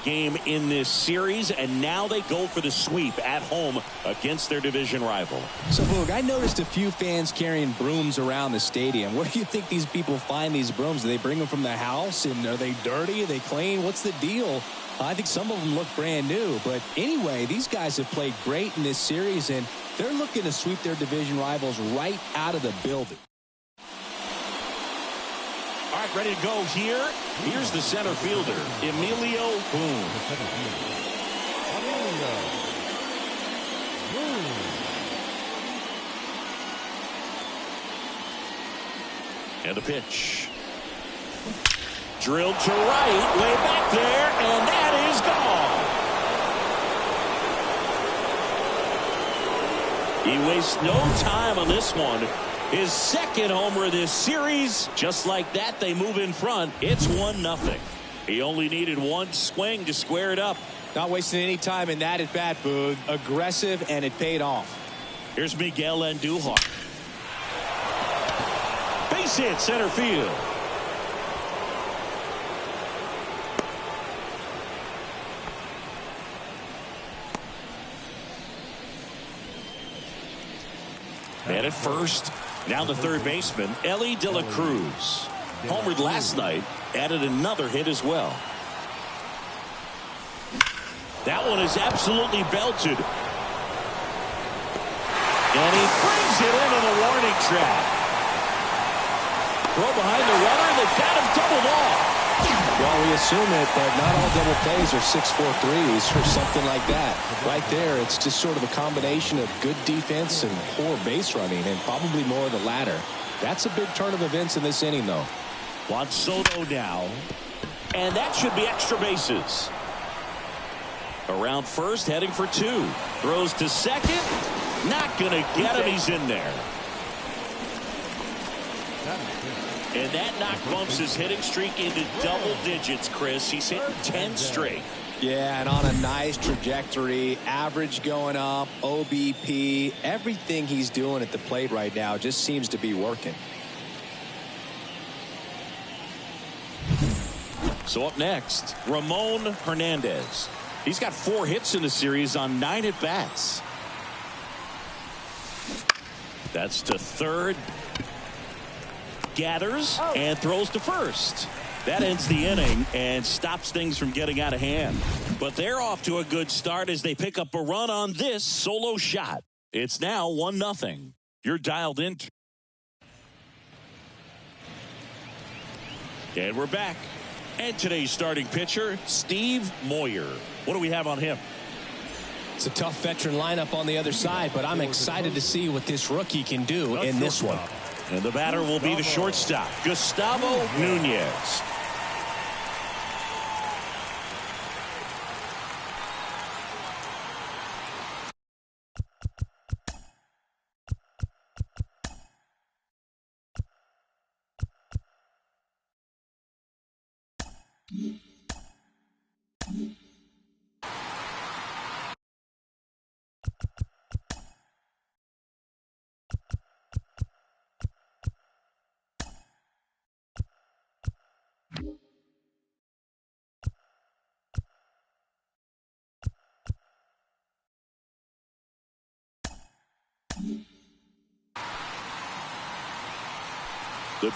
game in this series, and now they go for the sweep at home against their division rival. So, Boog, I noticed a few fans carrying brooms around the stadium. Where do you think these people find these brooms? Do they bring them from the house? And are they dirty? Are they clean? What's the deal? I think some of them look brand new. But anyway, these guys have played great in this series, and they're looking to sweep their division rivals right out of the building. All right, ready to go here. Here's the center fielder, Emilio Boone. And the pitch. Drilled to right, way back there, and that is gone. He wastes no time on this one. His second homer of this series. Just like that, they move in front. It's 1-0. He only needed one swing to square it up. Not wasting any time in that at bat, Boog. Aggressive, and it paid off. Here's Miguel Andujar. Base hit, center field. And at first, now the third baseman, Ellie De La Cruz. Homered last night, added another hit as well. That one is absolutely belted. And he brings it into the warning track. Throw behind the runner, they've got him doubled off. Well, we assume it, but not all double plays are 6-4-3s or something like that. Right there, it's just sort of a combination of good defense and poor base running, and probably more of the latter. That's a big turn of events in this inning, though. Juan Soto now, and that should be extra bases. Around first, heading for two. Throws to second. Not going to get him. He's in there. And that knock bumps his hitting streak into double digits, Chris. He's hitting 10 straight. Yeah, and on a nice trajectory. Average going up, OBP. Everything he's doing at the plate right now just seems to be working. So up next, Ramon Hernandez. He's got 4 hits in the series on 9 at-bats. That's to third. Gathers and throws to first. That ends the inning and stops things from getting out of hand. But they're off to a good start as they pick up a run on this solo shot. It's now 1-0. You're dialed in. And we're back. And today's starting pitcher, Steve Moyer. What do we have on him? It's a tough veteran lineup on the other side, but I'm excited to see what this rookie can do in this one. And the batter will be the shortstop, Gustavo Nunez. The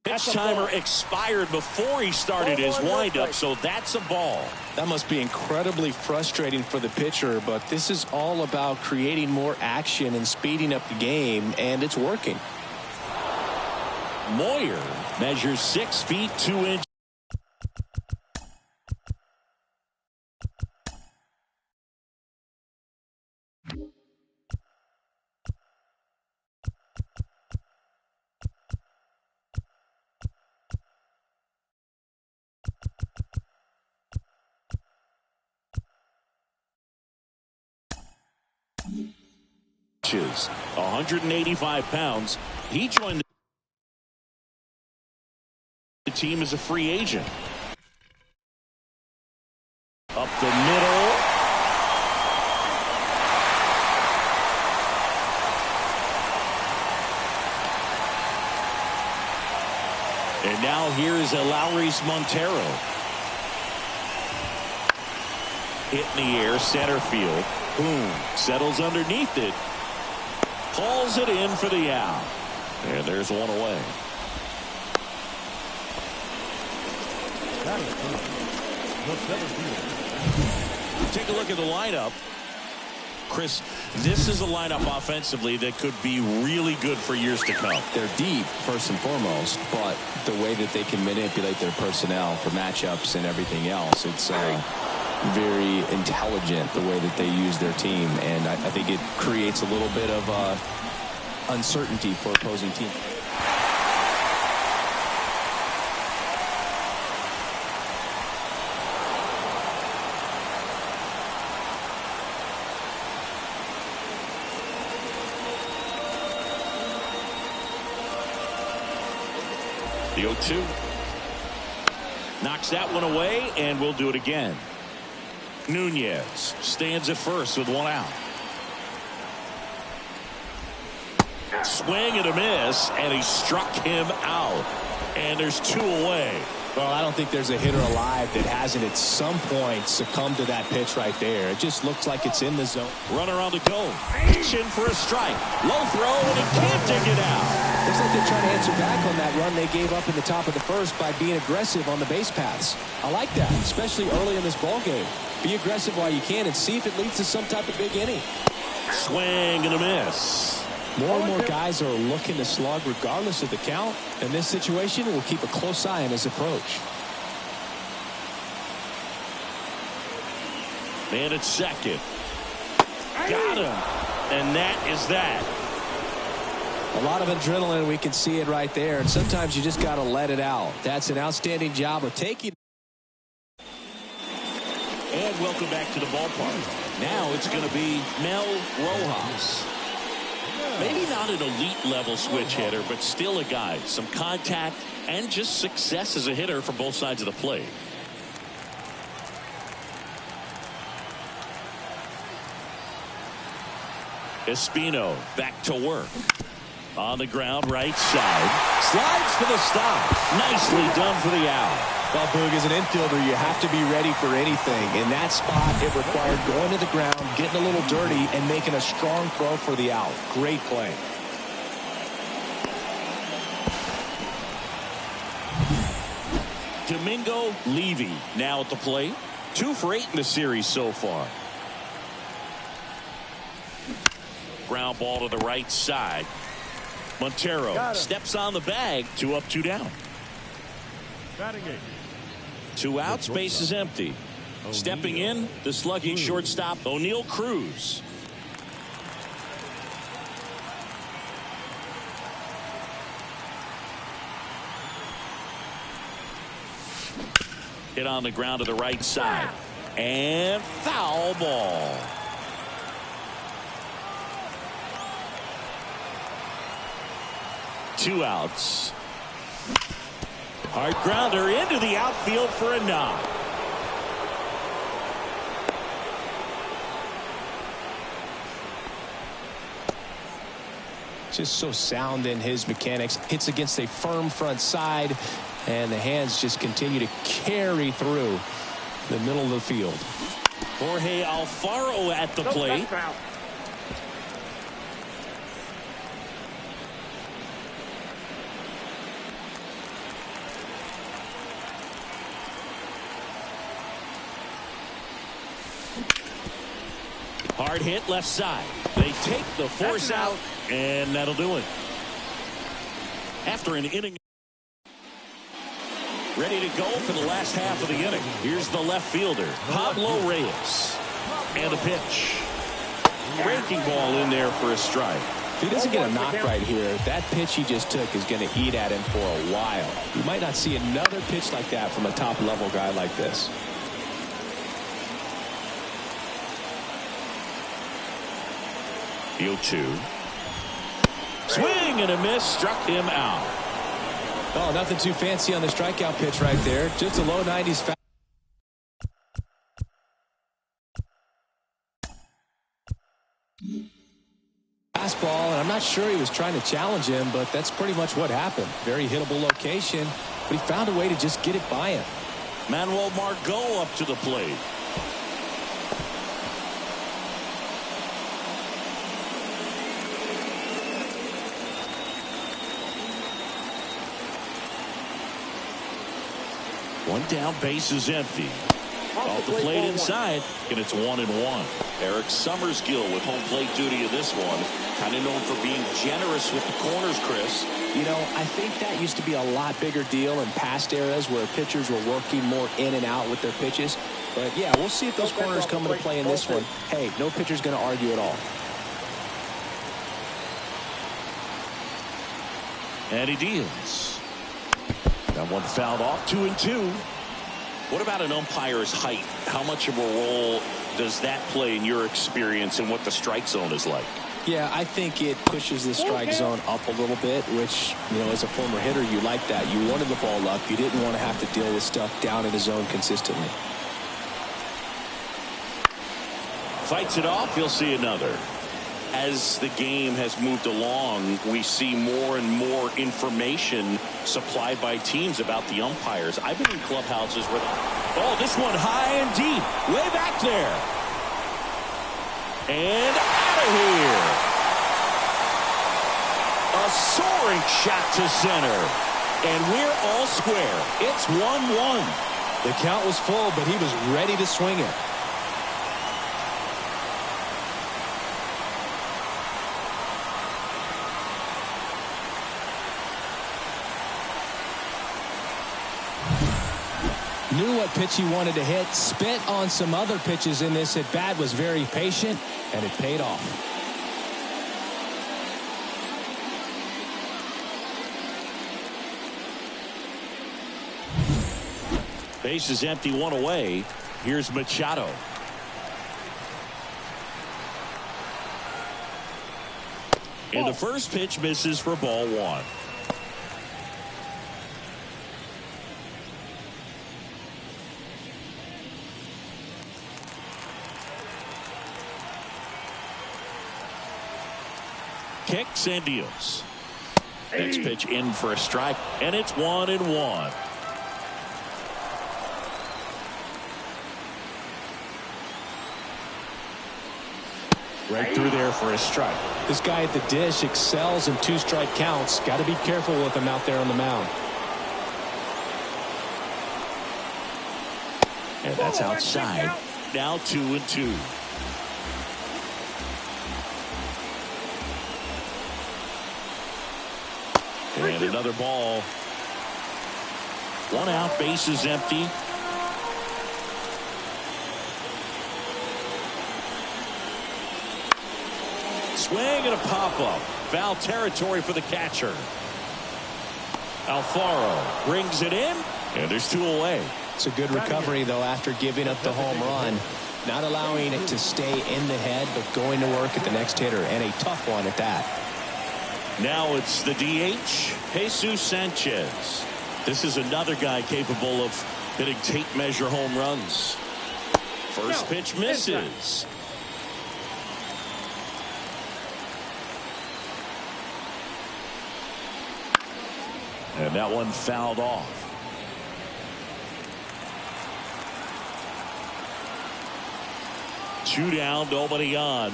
pitch timer expired before he started his windup, so that's a ball. That must be incredibly frustrating for the pitcher, but this is all about creating more action and speeding up the game, and it's working. Moyer measures 6 feet 2 inches. Inches, 185 pounds. He joined the team as a free agent. Up the middle. Now here is a Lowry's Montero. Hit in the air, center field. Boom. Settles underneath it. Hauls it in for the out. And there's one away. Take a look at the lineup. Chris, this is a lineup offensively that could be really good for years to come. They're deep, first and foremost, but the way that they can manipulate their personnel for matchups and everything else, it's very intelligent the way that they use their team, and I think it creates a little bit of uncertainty for opposing teams. The 0-2 knocks that one away, and we'll do it again. Nunez stands at first with one out. Swing and a miss, and he struck him out. And there's two away. Well, I don't think there's a hitter alive that hasn't at some point succumbed to that pitch right there. It just looks like it's in the zone. Runner on the go. Reaching for a strike. Low throw, and he can't dig it out. Looks like they're trying to answer back on that run they gave up in the top of the first by being aggressive on the base paths. I like that, especially early in this ball game. Be aggressive while you can and see if it leads to some type of big inning. Swing and a miss. More and more guys are looking to slug regardless of the count. In this situation, we'll keep a close eye on his approach. Man at second. Got him. And that is that. A lot of adrenaline, we can see it right there. And sometimes you just got to let it out. That's an outstanding job of taking. And welcome back to the ballpark. Now it's going to be Mel Rojas. Maybe not an elite level switch hitter, but still a guy. Some contact and just success as a hitter from both sides of the plate. Espino back to work. On the ground, right side. Slides for the stop. Nicely done for the out. Well, Boog, as an infielder, you have to be ready for anything. In that spot, it required going to the ground, getting a little dirty, and making a strong throw for the out. Great play. Domingo Levy now at the plate. 2 for 8 in the series so far. Ground ball to the right side. Montero steps on the bag. 2 up, 2 down. 2 outs, base is empty. Stepping in, the slugging shortstop, O'Neal Cruz. Hit on the ground to the right side. And foul ball. Two outs. Hard grounder into the outfield for a knock. Just so sound in his mechanics. Hits against a firm front side, and the hands just continue to carry through the middle of the field. Jorge Alfaro at the plate. Hard hit left side. They take the force out, and that'll do it. After an inning. Ready to go for the last half of the inning. Here's the left fielder, Pablo Reyes. And a pitch. Breaking ball in there for a strike. If he doesn't get a knock right here, that pitch he just took is going to eat at him for a while. You might not see another pitch like that from a top-level guy like this. The 0-2. Swing and a miss, struck him out. Oh, nothing too fancy on the strikeout pitch right there. Just a low 90s fastball, and I'm not sure he was trying to challenge him, but that's pretty much what happened. Very hittable location, but he found a way to just get it by him. Manuel Margot up to the plate. One down, base is empty. Off the plate inside, and it's 1-1. Eric Summersgill with home plate duty in this one. Kind of known for being generous with the corners, Chris. You know, I think that used to be a lot bigger deal in past eras where pitchers were working more in and out with their pitches. But yeah, we'll see if those corners come into play in this one. Hey, no pitcher's going to argue at all. And he deals. That one fouled off, 2-2. What about an umpire's height? How much of a role does that play in your experience and what the strike zone is like? Yeah, I think it pushes the strike zone up a little bit, which, you know, as a former hitter, you like that. You wanted the ball up. You didn't want to have to deal with stuff down in the zone consistently. Fights it off. You'll see another. As the game has moved along, we see more and more information supplied by teams about the umpires. I've been in clubhouses where, oh, this one high and deep, way back there. And out of here. A soaring shot to center. And we're all square. It's 1-1. The count was full, but he was ready to swing it. Knew what pitch he wanted to hit, spent on some other pitches in this at bat, was very patient, and it paid off. Base is empty, one away. Here's Machado. And the first pitch misses for ball one. Kicks and deals. Next pitch in for a strike, and it's 1-1. Right through there for a strike. This guy at the dish excels in two-strike counts. Got to be careful with him out there on the mound. And that's outside. Now 2-2. And another ball. One out, base is empty. Swing and a pop-up. Foul territory for the catcher. Alfaro brings it in, and there's two away. It's a good recovery, though, after giving up the home run. Not allowing it to stay in the head, but going to work at the next hitter, and a tough one at that. Now it's the DH, Jesus Sanchez. This is another guy capable of hitting tape measure home runs. First pitch misses. And that one fouled off. Two down, nobody on.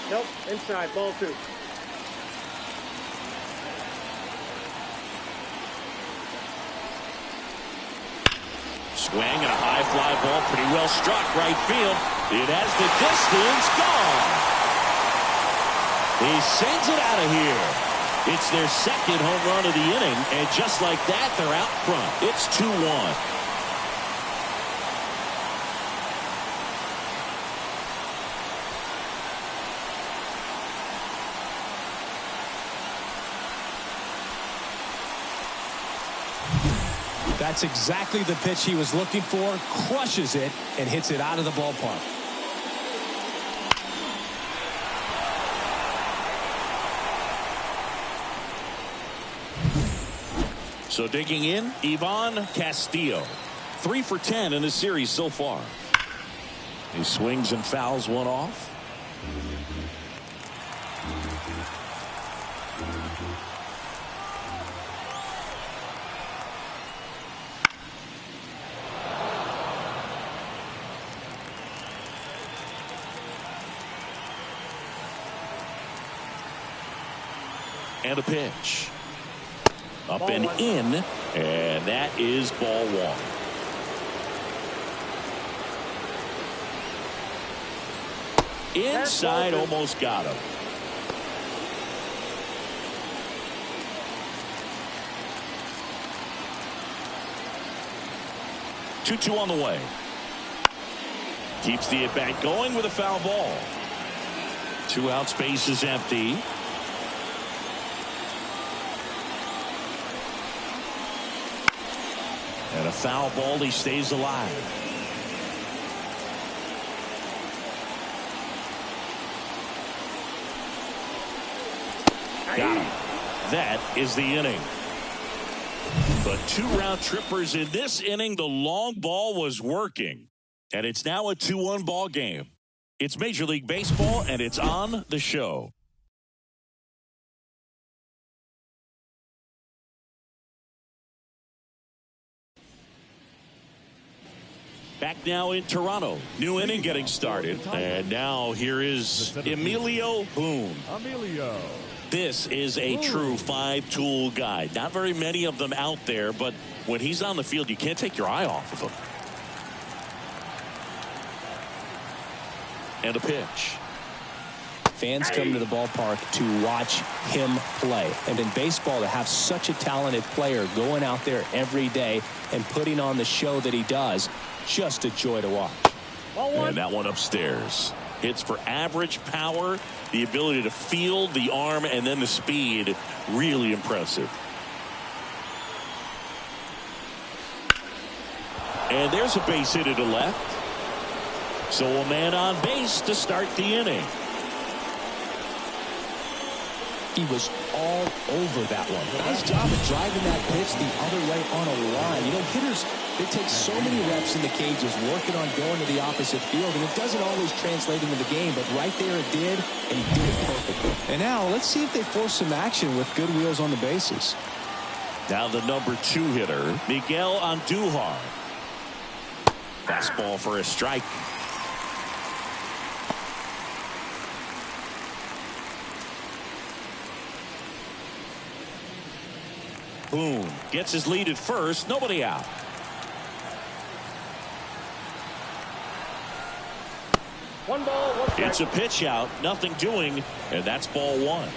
Nope, inside, ball two. Swing and a high fly ball, pretty well struck right field. It has the distance, gone. He sends it out of here. It's their second home run of the inning, and just like that, they're out front. It's 2-1. That's exactly the pitch he was looking for. Crushes it and hits it out of the ballpark. So digging in, Ivan Castillo. 3 for 10 in the series so far. He swings and fouls one off. And a pitch. Up and in, and that is ball one. Inside, almost got him. Two on the way. Keeps the at-bat going with a foul ball. 2 out, space is empty. And a foul ball, he stays alive. Got him. That is the inning. But 2 round trippers in this inning. The long ball was working. And it's now a 2-1 ball game. It's Major League Baseball, and it's on the show. Back now in Toronto. New inning getting started. And now here is Emilio Boone. This is a true 5-tool guy. Not very many of them out there, but when he's on the field, you can't take your eye off of him. And a pitch. Fans come to the ballpark to watch him play. And in baseball, to have such a talented player going out there every day and putting on the show that he does, just a joy to watch. And that one upstairs. Hits for average power, the ability to field, the arm, and then the speed. Really impressive. And there's a base hit to left. So a man on base to start the inning. He was all over that one. Nice job of driving that pitch the other way on a line. You know, hitters, they take so many reps in the cages working on going to the opposite field, and it doesn't always translate into the game, but right there it did, and he did it perfectly. And now let's see if they force some action with good wheels on the bases. Now the number 2 hitter, Miguel Andujar. Fastball for a strike. Boone gets his lead at first. Nobody out. One ball, one strike. It's a pitch out. Nothing doing. And that's ball 1.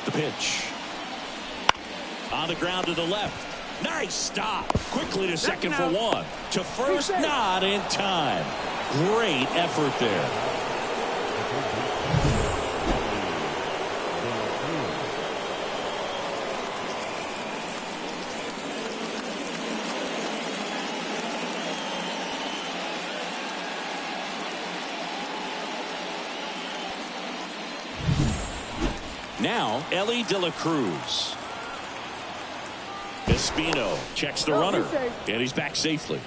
The pitch. On the ground to the left. Nice stop. Quickly to second for 1. To first, not in time. Great effort there. Now, Ellie De La Cruz. Espino checks the runner, and he's back safely.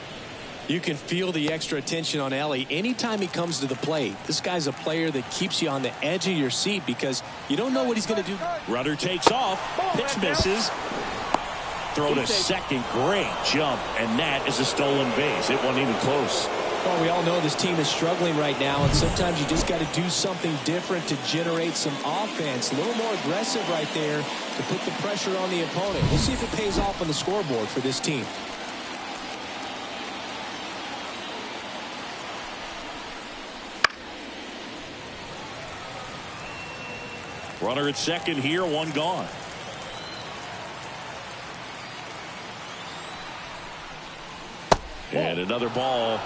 You can feel the extra attention on Ellie anytime he comes to the plate. This guy's a player that keeps you on the edge of your seat because you don't know what he's going to do. Runner takes off. Pitch misses. Throw to second. Great jump, and that is a stolen base. It wasn't even close. Well, we all know this team is struggling right now, and sometimes you just got to do something different to generate some offense. A little more aggressive right there to put the pressure on the opponent. We'll see if it pays off on the scoreboard for this team. Runner at second here, 1 gone. And another ball.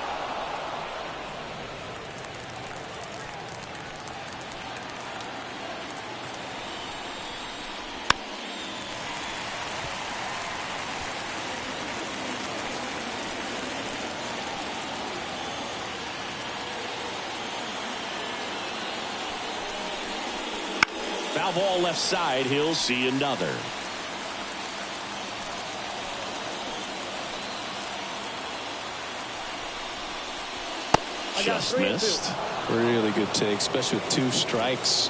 Foul ball left side. He'll see another. just missed. Really good take, especially with 2 strikes.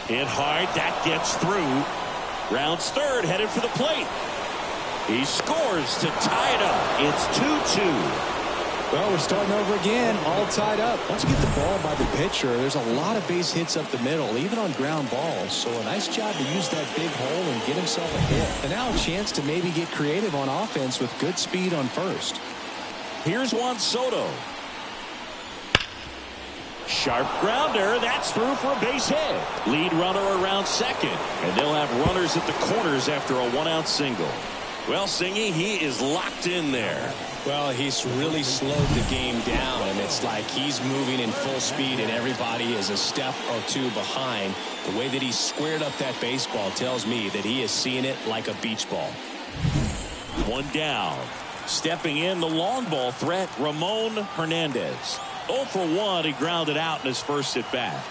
Hit hard. That gets through. Rounds third, headed for the plate. He scores to tie it up. It's 2-2. Well, we're starting over again, all tied up. Once you get the ball by the pitcher, there's a lot of base hits up the middle, even on ground balls. So a nice job to use that big hole and get himself a hit. And now a chance to maybe get creative on offense with good speed on first. Here's Juan Soto. Sharp grounder. That's through for a base hit. Lead runner around second. And they'll have runners at the corners after a 1-out single. Well, Singy, he is locked in there. Well, he's really slowed the game down, and it's like he's moving in full speed, and everybody is a step or 2 behind. The way that he squared up that baseball tells me that he is seeing it like a beach ball. 1 down. Stepping in, the long ball threat, Ramon Hernandez. 0 for 1, he grounded out in his first at bat.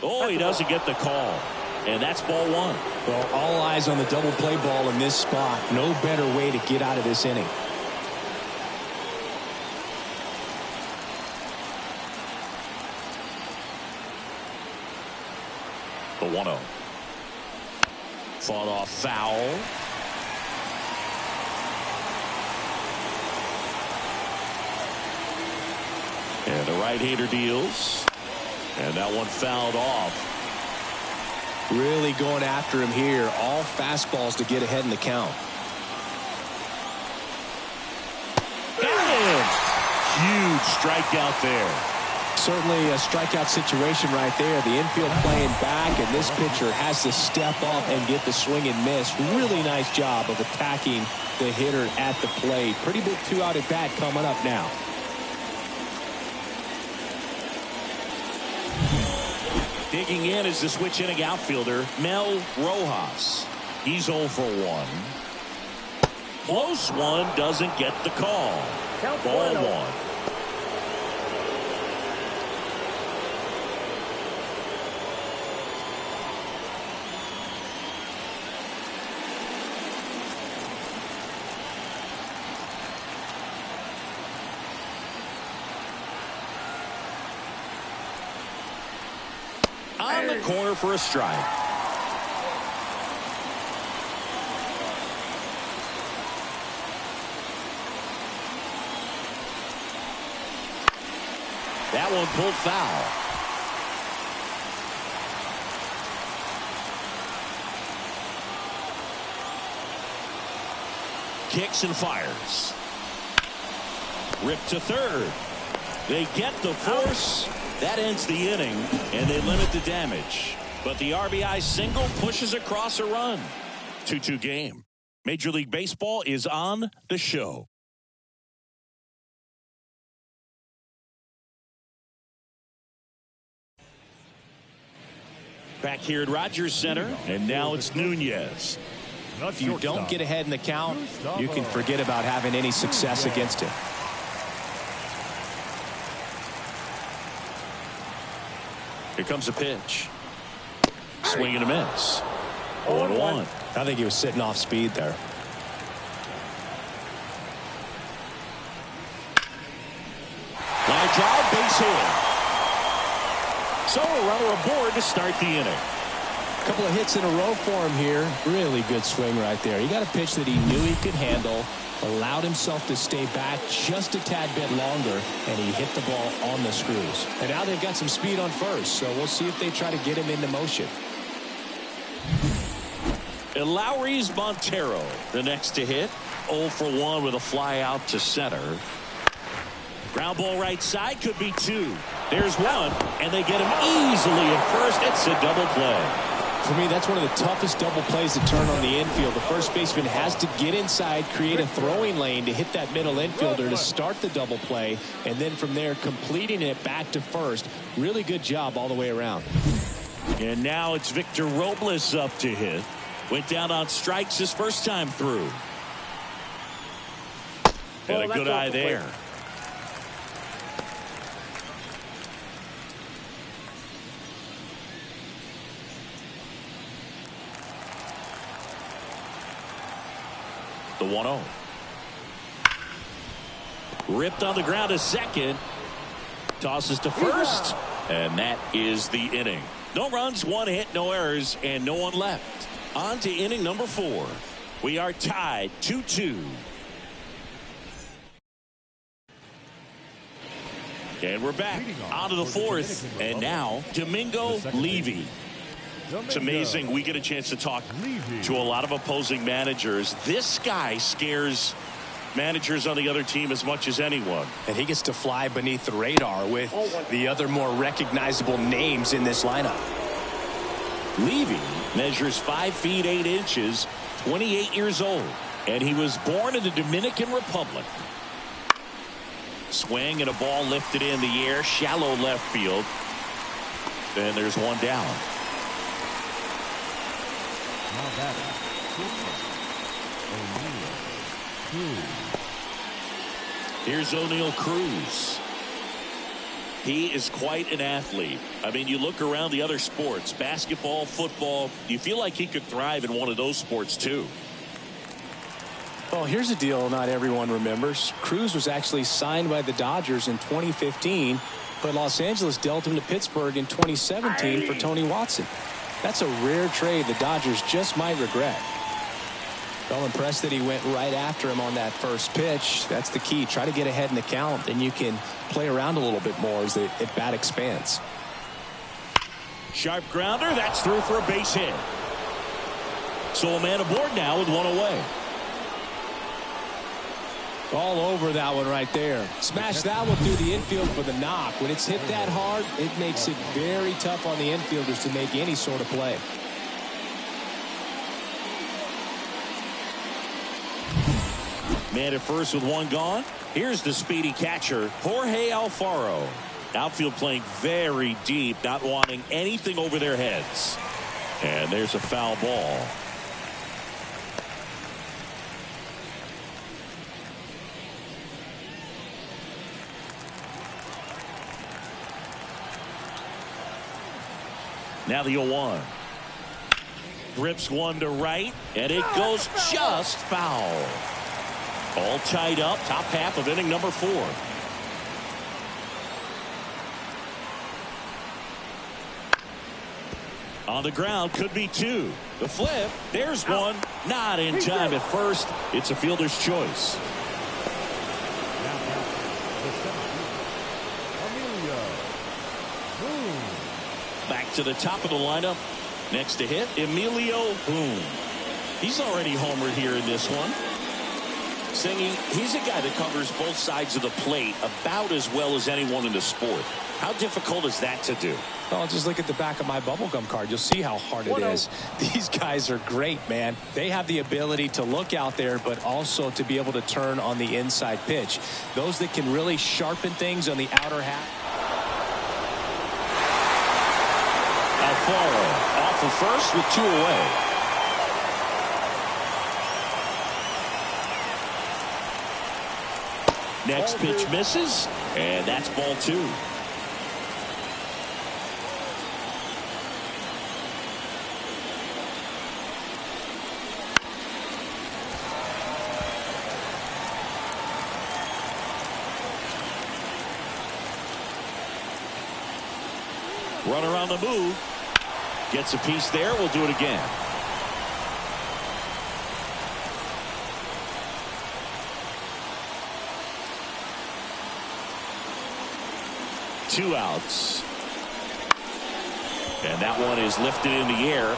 Oh, he doesn't get the call. And that's ball 1. Well, all eyes on the double play ball in this spot. No better way to get out of this inning. The 1-0. Fought off foul. And the right-hander deals. And that one fouled off. Really going after him here. All fastballs to get ahead in the count. Got him. Huge strikeout there. Certainly a strikeout situation right there. The infield playing back, and this pitcher has to step up and get the swing and miss. Really nice job of attacking the hitter at the plate. Pretty big 2-out at bat coming up now. Digging in is the switch inning outfielder, Mel Rojas. He's 0 for 1. Close one, doesn't get the call. Ball 1. On the corner for a strike. That one pulled foul. Kicks and fires. Ripped to third. They get the force. That ends the inning, and they limit the damage. But the RBI single pushes across a run. 2-2 game. Major League Baseball is on the show. Back here at Rogers Center, and now it's Nunez. If you don't get ahead in the count, you can forget about having any success against him. Here comes a pitch. Swing and a miss. 0-1. I think he was sitting off speed there. Line drive, base hit. So a runner aboard to start the inning. A couple of hits in a row for him here. Really good swing right there. He got a pitch that he knew he could handle, allowed himself to stay back just a tad bit longer, and he hit the ball on the screws. And now they've got some speed on first, so we'll see if they try to get him into motion. And Lowry's Montero, the next to hit. 0 for 1 with a fly out to center. Ground ball right side, could be 2. There's 1, and they get him easily at first. It's a double play. For me, that's one of the toughest double plays to turn on the infield. The first baseman has to get inside, create a throwing lane to hit that middle infielder to start the double play, and then from there completing it back to first. Really good job all the way around. And now it's Victor Robles up to hit. Went down on strikes his first time through. And a good eye there. The 1-0. Ripped on the ground to second. Tosses to first. And that is the inning. No runs, 1 hit, no errors, and no one left. On to inning number 4. We are tied 2-2. And we're back onto the 4th. And now, Domingo Levy. It's amazing. We get a chance to talk to a lot of opposing managers. This guy scares managers on the other team as much as anyone. And he gets to fly beneath the radar with the other more recognizable names in this lineup. Levy measures 5 feet 8 inches, 28 years old, and he was born in the Dominican Republic. Swing and a ball lifted in the air, shallow left field. And there's one down. Here's O'Neal Cruz. He is quite an athlete. I mean, you look around the other sports, basketball, football, you feel like he could thrive in one of those sports too. Well, here's a deal not everyone remembers. Cruz was actually signed by the Dodgers in 2015, but Los Angeles dealt him to Pittsburgh in 2017 for Tony Watson. That's a rare trade the Dodgers just might regret. Well, impressed that he went right after him on that first pitch. That's the key. Try to get ahead in the count, then you can play around a little bit more as the at-bat expands. Sharp grounder. That's through for a base hit. So a man aboard now with one away. All over that one right there. Smash that one through the infield for the knock. When it's hit that hard, it makes it very tough on the infielders to make any sort of play. Man at first with one gone. Here's the speedy catcher, Jorge Alfaro. Outfield playing very deep, not wanting anything over their heads. And there's a foul ball. Now the 0-1. Rips one to right, and it goes just foul. All tied up, top half of inning number 4. On the ground, could be 2. The flip, there's one. Not in time at first. It's a fielder's choice. Back to the top of the lineup. Next to hit, Emilio Boone. He's already homered here in this one. Singing, he's a guy that covers both sides of the plate about as well as anyone in the sport. How difficult is that to do? Well, just look at the back of my bubblegum card. You'll see how hard it is. These guys are great, man. They have the ability to look out there, but also to be able to turn on the inside pitch. Those that can really sharpen things on the outer half. Alfaro off for first with 2 away. Next pitch misses, and that's ball 2. Runner on the move. Gets a piece there. We'll do it again. Two outs. And that one is lifted in the air.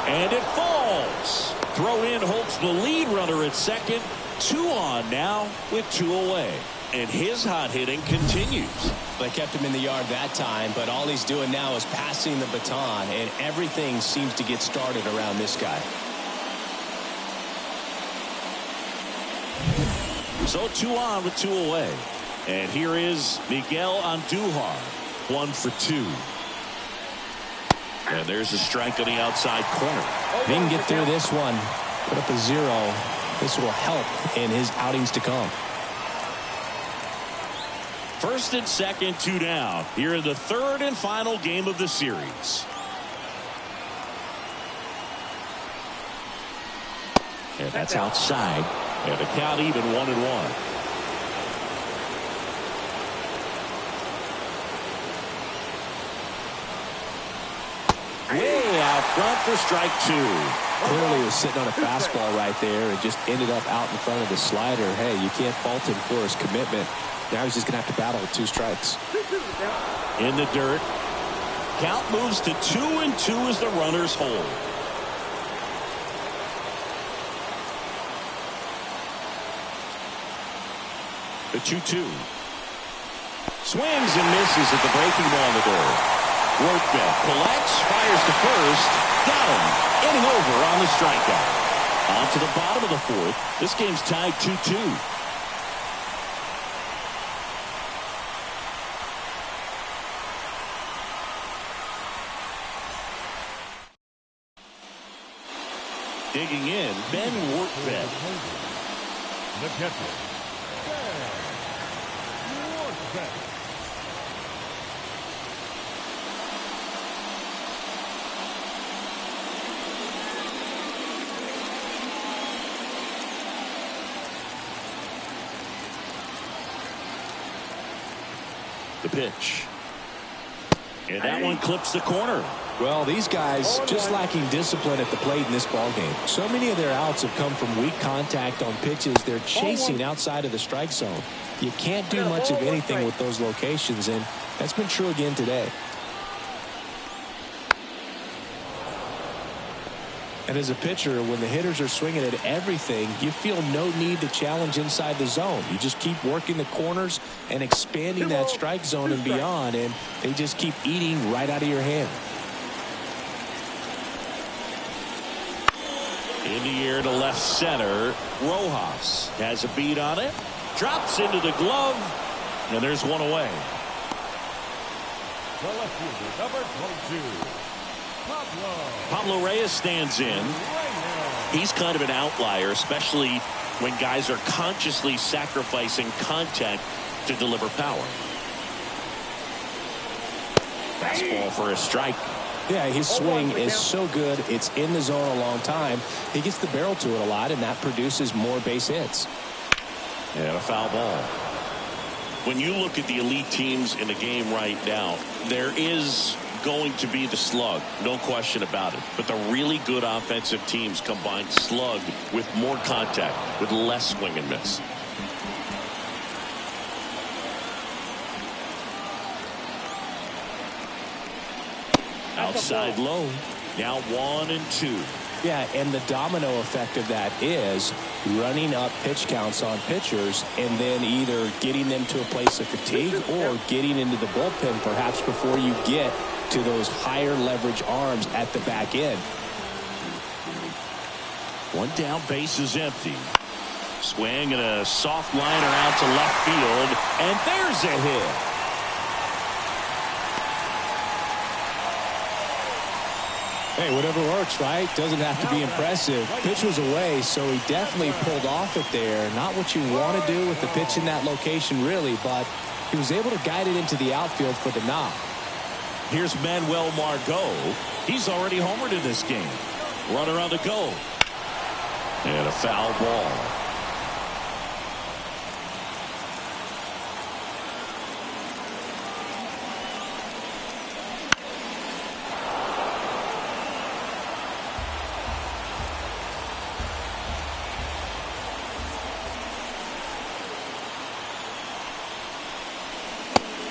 And it falls. Thrown in holds the lead runner at second. 2 on now with 2 away. And his hot hitting continues. They kept him in the yard that time, but all he's doing now is passing the baton, and everything seems to get started around this guy. So 2 on with 2 away. And here is Miguel Andujar, 1 for 2. And there's a strike on the outside corner. If he can get through this one, put up a 0, this will help in his outings to come. First and second, 2 down. Here in the 3rd and final game of the series. And that's outside. And the count even 1-1. Way out front for strike 2. Clearly was sitting on a fastball right there and just ended up out in front of the slider. Hey, you can't fault him for his commitment. Now he's just going to have to battle with 2 strikes. In the dirt. Count moves to 2-2 as the runners hold. The 2-2. Swings and misses at the breaking ball in the dirt. Workman collects, fires to first. Got him. Inning over on the strikeout. On to the bottom of the 4th. This game's tied 2-2. Digging in, Ben Workman. The catcher, Ben Workman. The pitch. And that one clips the corner. Well, these guys just lacking discipline at the plate in this ballgame. So many of their outs have come from weak contact on pitches they're chasing outside of the strike zone. You can't do much of anything with those locations, and that's been true again today. And as a pitcher, when the hitters are swinging at everything, you feel no need to challenge inside the zone. You just keep working the corners and expanding that strike zone and beyond, and they just keep eating right out of your hand. In the air to left center. Rojas has a beat on it. Drops into the glove. And there's one away. The left fielder, number 22. Pablo Reyes stands in. He's kind of an outlier, especially when guys are consciously sacrificing contact to deliver power. Fastball for a strike. Yeah, his swing is so good. It's in the zone a long time. He gets the barrel to it a lot, and that produces more base hits. And a foul ball. When you look at the elite teams in the game right now, there is going to be the slug, no question about it. But the really good offensive teams combine slug with more contact, with less swing and miss. Outside low. Now 1-2. Yeah, and the domino effect of that is running up pitch counts on pitchers and then either getting them to a place of fatigue or getting into the bullpen perhaps before you get to those higher leverage arms at the back end. One down, base is empty. Swing and a soft liner out to left field, and there's a hit. Hey, whatever works, right? Doesn't have to be impressive. Pitch was away, so he definitely pulled off it there. Not what you want to do with the pitch in that location, really, but he was able to guide it into the outfield for the knock. Here's Manuel Margot. He's already homered in this game. Runner on the go. And a foul ball.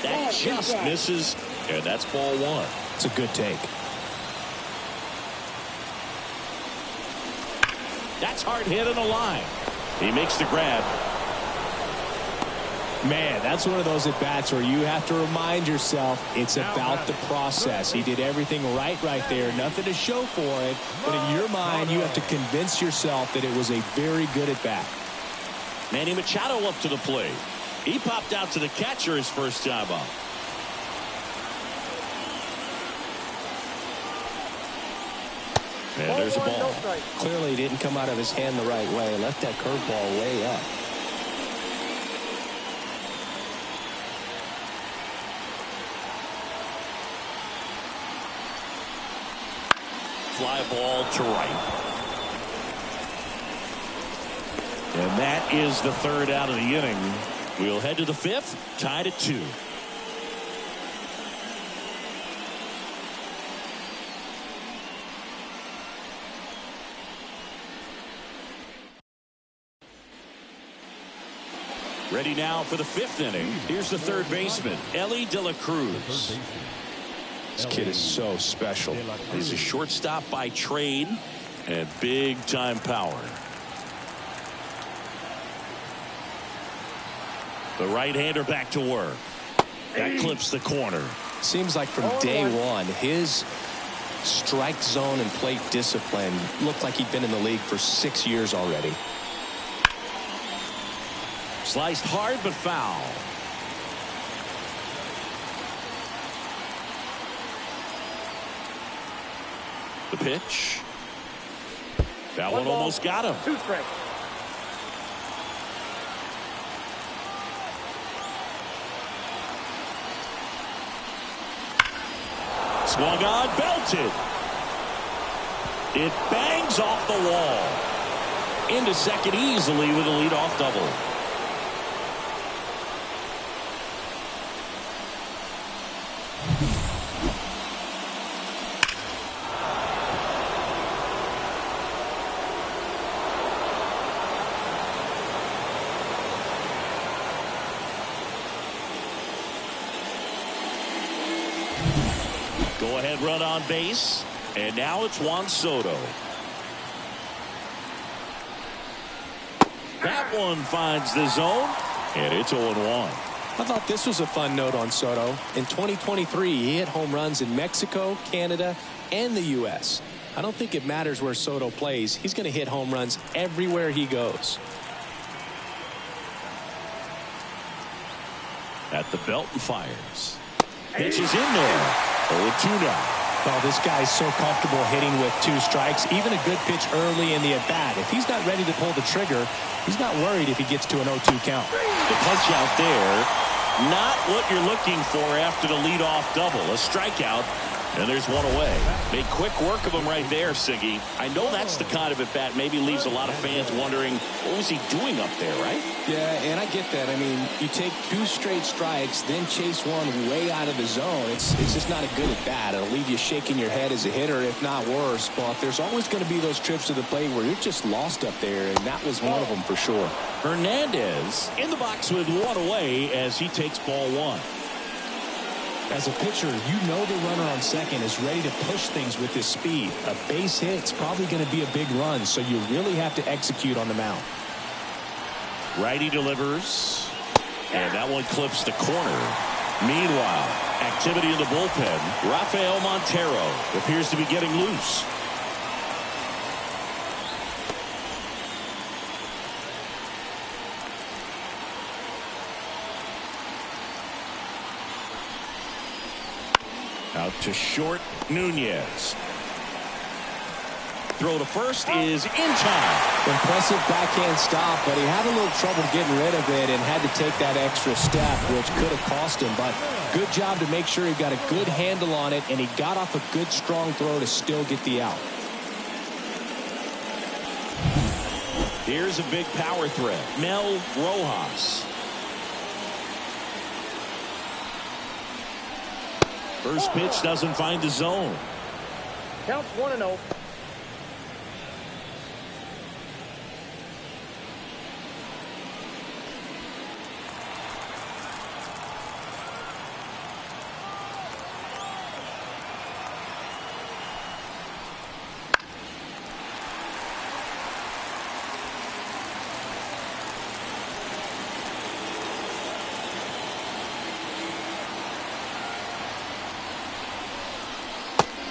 That just misses, and that's ball 1. It's a good take. That's hard hit in a line. He makes the grab. Man, that's one of those at-bats where you have to remind yourself it's about the process. He did everything right there. Nothing to show for it. But in your mind, you have to convince yourself that it was a very good at-bat. Manny Machado up to the plate. He popped out to the catcher his first time up. And there's a ball. Clearly he didn't come out of his hand the right way. Left that curveball way up. Fly ball to right. And that is the third out of the inning. We'll head to the fifth, tied at 2. Ready now for the fifth inning. Here's the third baseman, Ellie De La Cruz. This kid is so special. He's a shortstop by trade and big time power. The right-hander back to work. That clips the corner. Seems like from day one, his strike zone and plate discipline looked like he'd been in the league for 6 years already. Sliced hard but foul. The pitch. That one almost got him. 2 strikes. Swung on, belted. It bangs off the wall. Into second easily with a leadoff double. Go-ahead run on base, and now it's Juan Soto. That one finds the zone, and it's 0-1. I thought this was a fun note on Soto. In 2023, he hit home runs in Mexico, Canada, and the U.S. I don't think it matters where Soto plays. He's going to hit home runs everywhere he goes. At the belt and fires. Pitch is in there. 0-2 now. Well, this guy's so comfortable hitting with 2 strikes. Even a good pitch early in the at-bat. If he's not ready to pull the trigger, he's not worried if he gets to an 0-2 count. The punch out there, not what you're looking for after the leadoff double. A strikeout, and there's one away. Made quick work of him right there, Siggy. I know that's the kind of at-bat maybe leaves a lot of fans wondering, what was he doing up there, right? Yeah, and I get that. I mean, you take 2 straight strikes, then chase one way out of the zone. It's just not a good at-bat. It'll leave you shaking your head as a hitter, if not worse. But there's always going to be those trips to the plate where you're just lost up there, and that was one of them for sure. Hernandez in the box with one away as he takes ball 1. As a pitcher, you know the runner on second is ready to push things with his speed. A base hit's probably going to be a big run, so you really have to execute on the mound. Righty delivers, and that one clips the corner. Meanwhile, activity in the bullpen. Rafael Montero appears to be getting loose. Out to short, Nunez. Throw to first is in time. Impressive backhand stop, but he had a little trouble getting rid of it and had to take that extra step, which could have cost him. But good job to make sure he got a good handle on it, and he got off a good, strong throw to still get the out. Here's a big power threat. Mel Rojas. First pitch doesn't find the zone. Counts 1-0.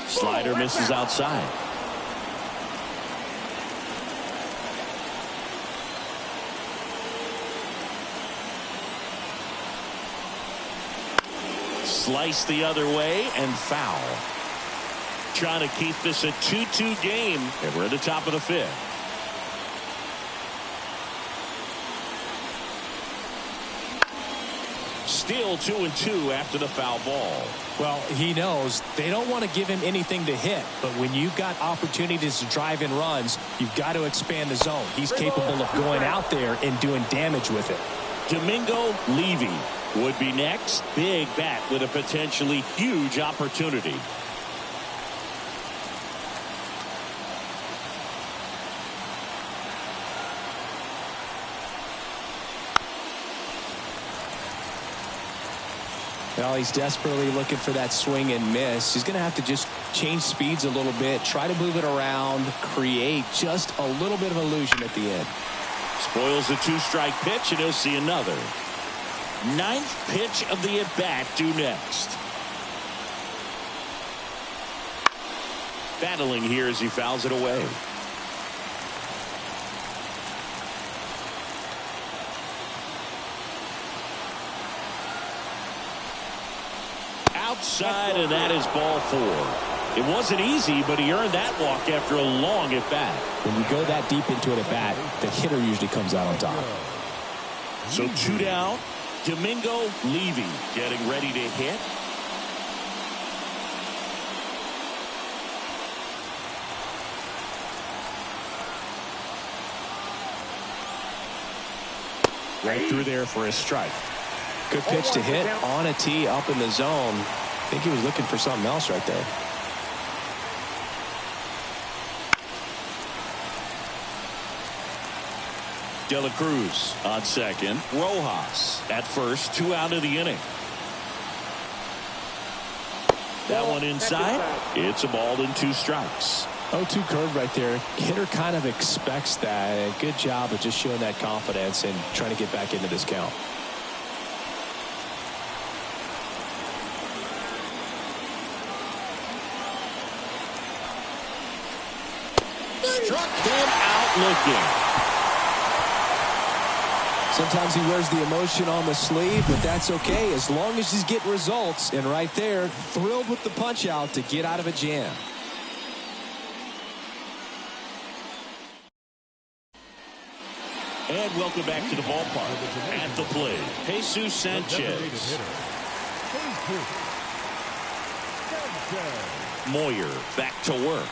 Slider misses outside. Slice the other way and foul. Trying to keep this a 2-2 game, and we're at the top of the fifth. Still 2-2 after the foul ball. Well, he knows they don't want to give him anything to hit, but when you've got opportunities to drive in runs, you've got to expand the zone. He's capable of going out there and doing damage with it. Domingo Levy would be next. Big bat with a potentially huge opportunity. Well, he's desperately looking for that swing and miss. He's going to have to just change speeds a little bit, try to move it around, create just a little bit of illusion at the end. Spoils a two-strike pitch, and he'll see another. Ninth pitch of the at-bat due next. Battling here as he fouls it away. Outside, and that is ball 4. It wasn't easy, but he earned that walk after a long at-bat. When you go that deep into an at-bat, the hitter usually comes out on top. So 2 down. Domingo Levy getting ready to hit. Right through there for a strike. Good pitch to hit on a tee up in the zone. I think he was looking for something else right there. De La Cruz on second. Rojas at first. 2 out of the inning. That one inside. It's a ball and 2 strikes. 0-2 curve right there. Hitter kind of expects that. Good job of just showing that confidence and trying to get back into this count. Struck him out looking. Sometimes he wears the emotion on the sleeve, but that's okay as long as he's getting results. And right there, thrilled with the punch out to get out of a jam. And welcome back to the ballpark. At the plate, Jesus Sanchez. Moyer back to work.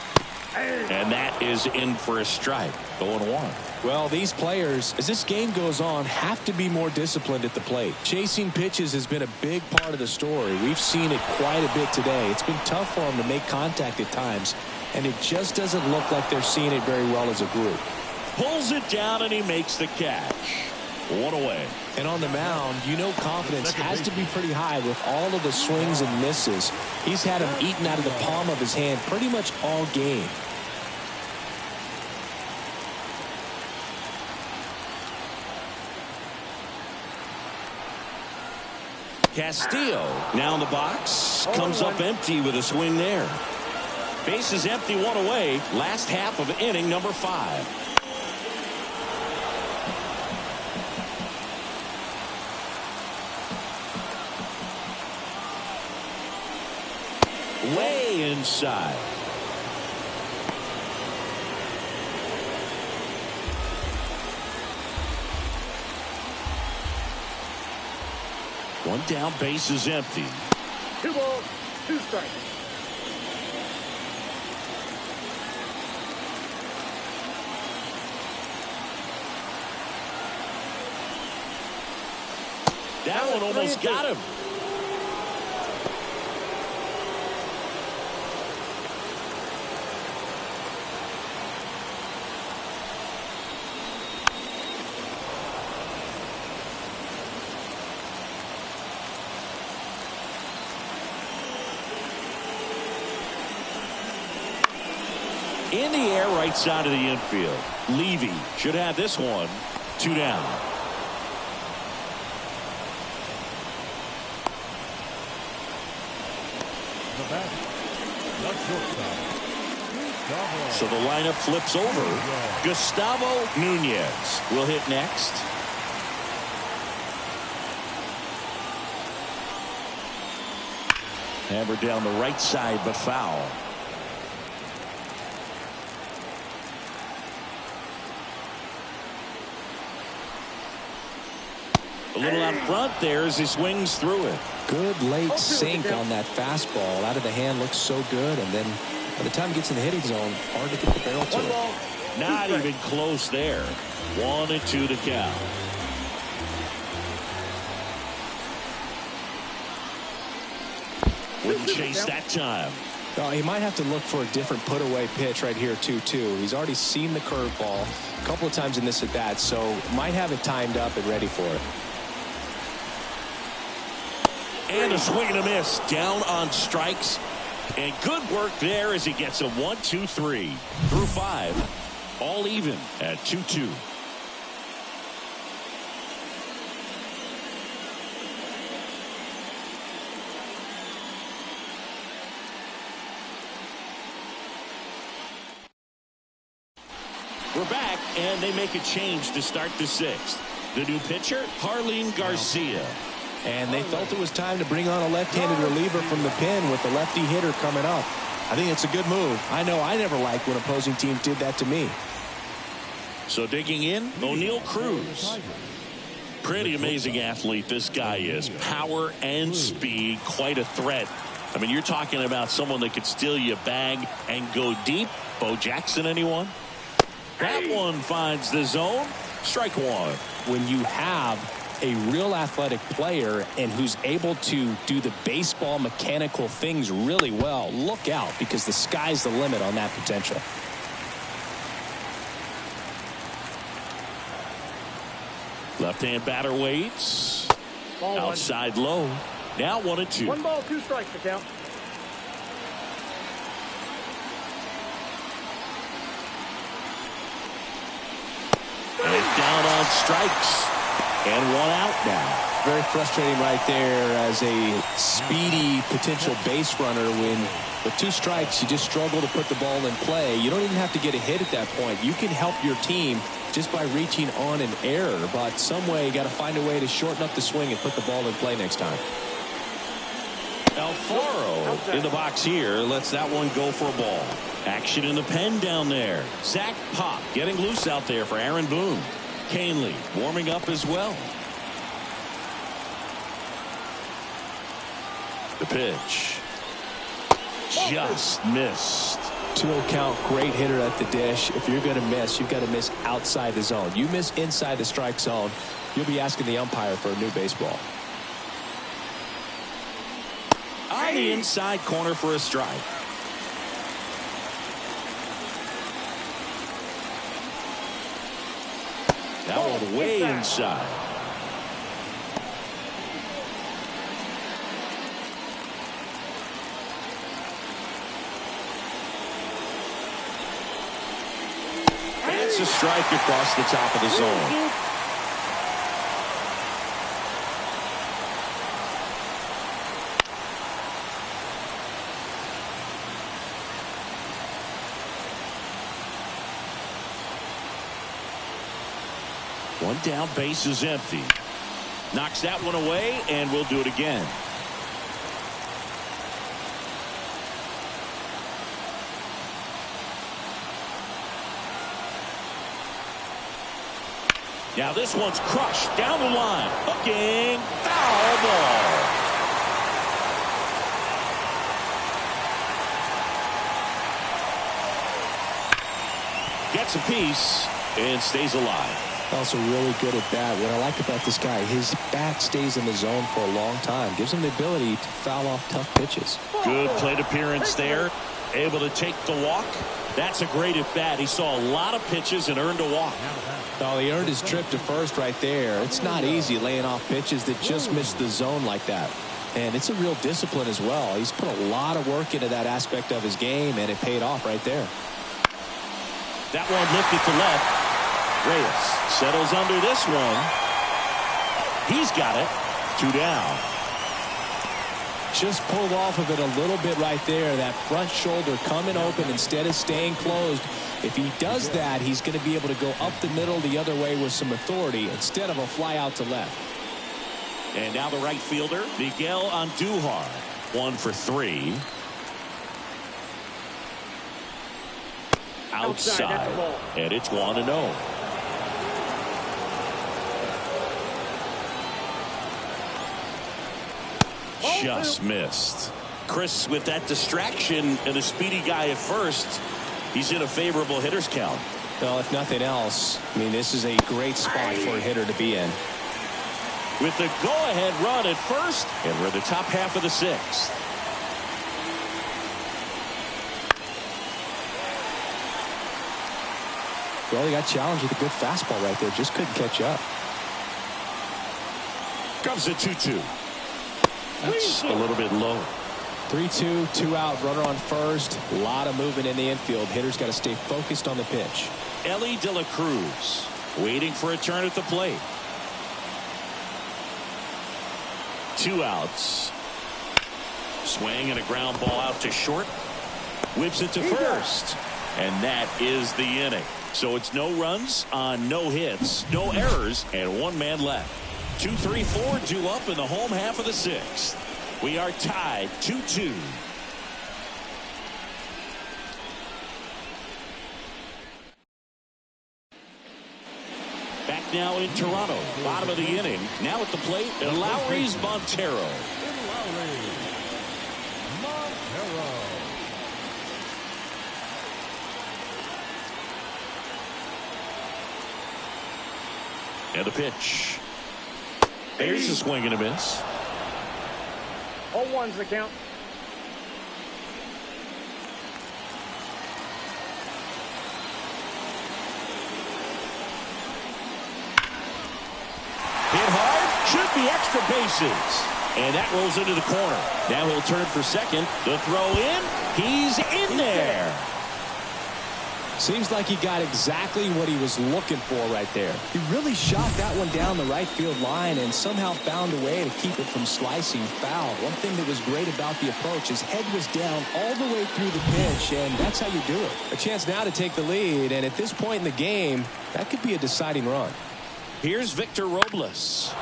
And that is in for a strike. 0-1. Well, these players, as this game goes on, have to be more disciplined at the plate. Chasing pitches has been a big part of the story. We've seen it quite a bit today. It's been tough for them to make contact at times, and it just doesn't look like they're seeing it very well as a group. Pulls it down, and he makes the catch. 1 away. And on the mound, you know confidence has to be pretty high with all of the swings and misses. He's had them eaten out of the palm of his hand pretty much all game. Castillo now in the box. Comes up empty with a swing there. Base is empty, 1 away. Last half of inning number 5. Way inside. One down, base is empty. 2 balls, 2 strikes. That one almost got him. In the air, right side of the infield. Levy should have this one. 2 down. The batter, the shortstop, Gustavo. So the lineup flips over. Gustavo Nunez will hit next. Hammered down the right side, but foul. A little out front there as he swings through it. Good late sink on that fastball. Out of the hand, looks so good. And then by the time he gets in the hitting zone, hard to get the barrel to it. Not even close there. 1-2 to count. Wouldn't chase that time. Oh, he might have to look for a different put-away pitch right here, 2-2. He's already seen the curveball a couple of times in this at-bat, so might have it timed up and ready for it. And a swing and a miss. Down on strikes. And good work there as he gets a 1-2-3 through 5. All even at 2-2. We're back, and they make a change to start the 6th. The new pitcher, Harleen Garcia. And they felt it was time to bring on a left-handed reliever from the pen with the lefty hitter coming up. I think it's a good move. I know I never liked when opposing teams did that to me. So digging in, O'Neal Cruz. Pretty amazing athlete this guy is. Power and speed, quite a threat. I mean, you're talking about someone that could steal you a bag and go deep. Bo Jackson, anyone? That one finds the zone. Strike one. When you have a real athletic player and who's able to do the baseball mechanical things really well, look out, because the sky's the limit on that potential. Left-hand batter waits. Ball Outside low. Now 1-2. 1 ball, 2 strikes to count. And down on strikes. And 1 out now. Very frustrating right there as a speedy potential base runner when with 2 strikes you just struggle to put the ball in play. You don't even have to get a hit at that point. You can help your team just by reaching on an error, but some way you got to find a way to shorten up the swing and put the ball in play next time. Alfaro in the box here lets that one go for a ball. Action in the pen down there. Zach Pop getting loose out there for Aaron Boone. Canely warming up as well. The pitch just missed. 2-0 count, great hitter at the dish. If you're going to miss, you've got to miss outside the zone. You miss inside the strike zone, you'll be asking the umpire for a new baseball. On the inside corner for a strike. That one way inside. That's a strike across the top of the zone. One down, base is empty. Knocks that one away, and we'll do it again. Now this one's crushed down the line. Hooking, foul ball. Gets a piece and stays alive. Also really good at bat. What I like about this guy, his bat stays in the zone for a long time. Gives him the ability to foul off tough pitches. Good plate appearance there. Able to take the walk. That's a great at bat. He saw a lot of pitches and earned a walk. Oh, he earned his trip to first right there. It's not easy laying off pitches that just miss the zone like that. And it's a real discipline as well. He's put a lot of work into that aspect of his game, and it paid off right there. That one lifted to left. Reyes settles under this one. He's got it. 2 down. Just pulled off of it a little bit right there. That front shoulder coming open instead of staying closed. If he does that, he's going to be able to go up the middle the other way with some authority instead of a fly out to left. And now the right fielder, Miguel Andujar. 1 for 3. Outside. And it's 1-0. Just missed. Chris, with that distraction and a speedy guy at first, he's in a favorable hitter's count. Well, if nothing else, I mean, this is a great spot for a hitter to be in. With the go-ahead run at first, and we're in the top half of the sixth. Well, he got challenged with a good fastball right there. Just couldn't catch up. Comes the 2-2. That's a little bit low. 3-2, 2 out, runner on first. A lot of movement in the infield. Hitter's got to stay focused on the pitch. Ellie De La Cruz waiting for a turn at the plate. 2 outs. Swing and a ground ball out to short. Whips it to first. And that is the inning. So it's no runs on no hits, no errors, and 1 man left. 2, 3, 4 due up in the home half of the sixth. We are tied 2-2. Back now in Toronto, bottom of the inning. Now at the plate, and Lowry's Montero. And the pitch. There's a swing and a miss. 0-1's the count. Hit hard, should be extra bases. And that rolls into the corner. Now he'll turn for second. The throw in. He's in there. Seems like he got exactly what he was looking for right there. He really shot that one down the right field line and somehow found a way to keep it from slicing foul. One thing that was great about the approach, his head was down all the way through the pitch, and that's how you do it. A chance now to take the lead, and at this point in the game, that could be a deciding run. Here's Victor Robles.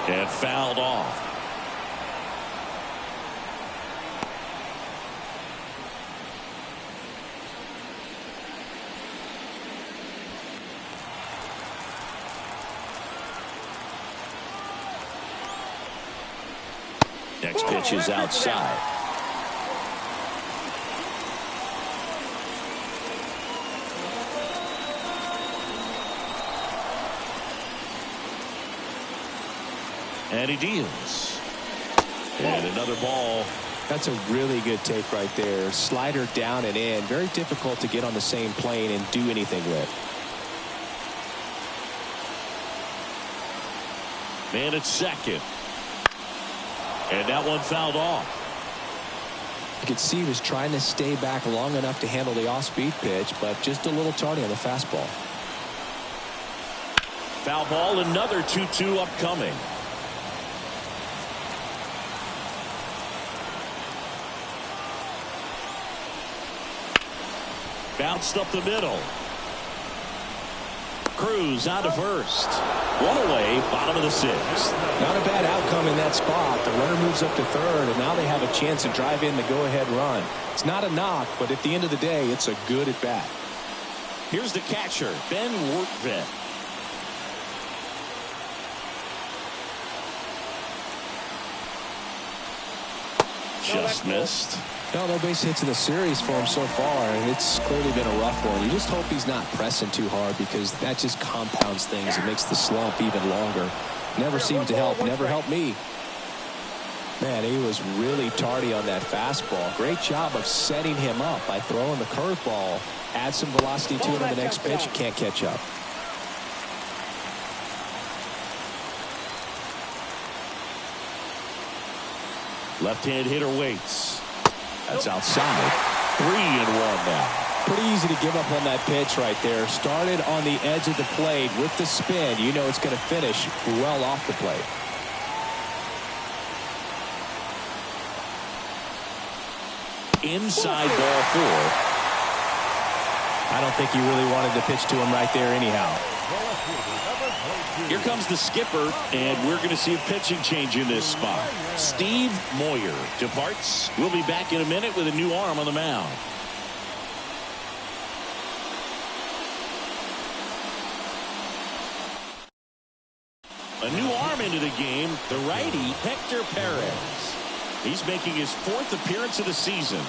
And fouled off. Next pitch is outside. And he deals. And another ball. That's a really good take right there. Slider down and in. Very difficult to get on the same plane and do anything with. Man at second. And that one fouled off. You could see he was trying to stay back long enough to handle the off-speed pitch, but just a little tardy on the fastball. Foul ball, another 2-2 upcoming. Bounced up the middle. Cruz out to first. One away, bottom of the sixth. Not a bad outcome in that spot. The runner moves up to third, and now they have a chance to drive in the go-ahead run. It's not a knock, but at the end of the day, it's a good at-bat. Here's the catcher, Ben Workvet. Just missed. No base hits in the series for him so far, and it's clearly been a rough one. You just hope he's not pressing too hard, because that just compounds things. It makes the slump even longer. Never seemed to help. Never helped me. Man, he was really tardy on that fastball. Great job of setting him up by throwing the curveball. Add some velocity to it on the next pitch. Can't catch up. Left-hand hitter waits. That's outside. 3-1 now. Pretty easy to give up on that pitch right there. Started on the edge of the plate with the spin. You know it's going to finish well off the plate. Inside ball 4. I don't think he really wanted to pitch to him right there anyhow. Here comes the skipper, and we're going to see a pitching change in this spot. Steve Moyer departs. We'll be back in a minute with a new arm on the mound. A new arm into the game, the righty Hector Perez. He's making his 4th appearance of the season.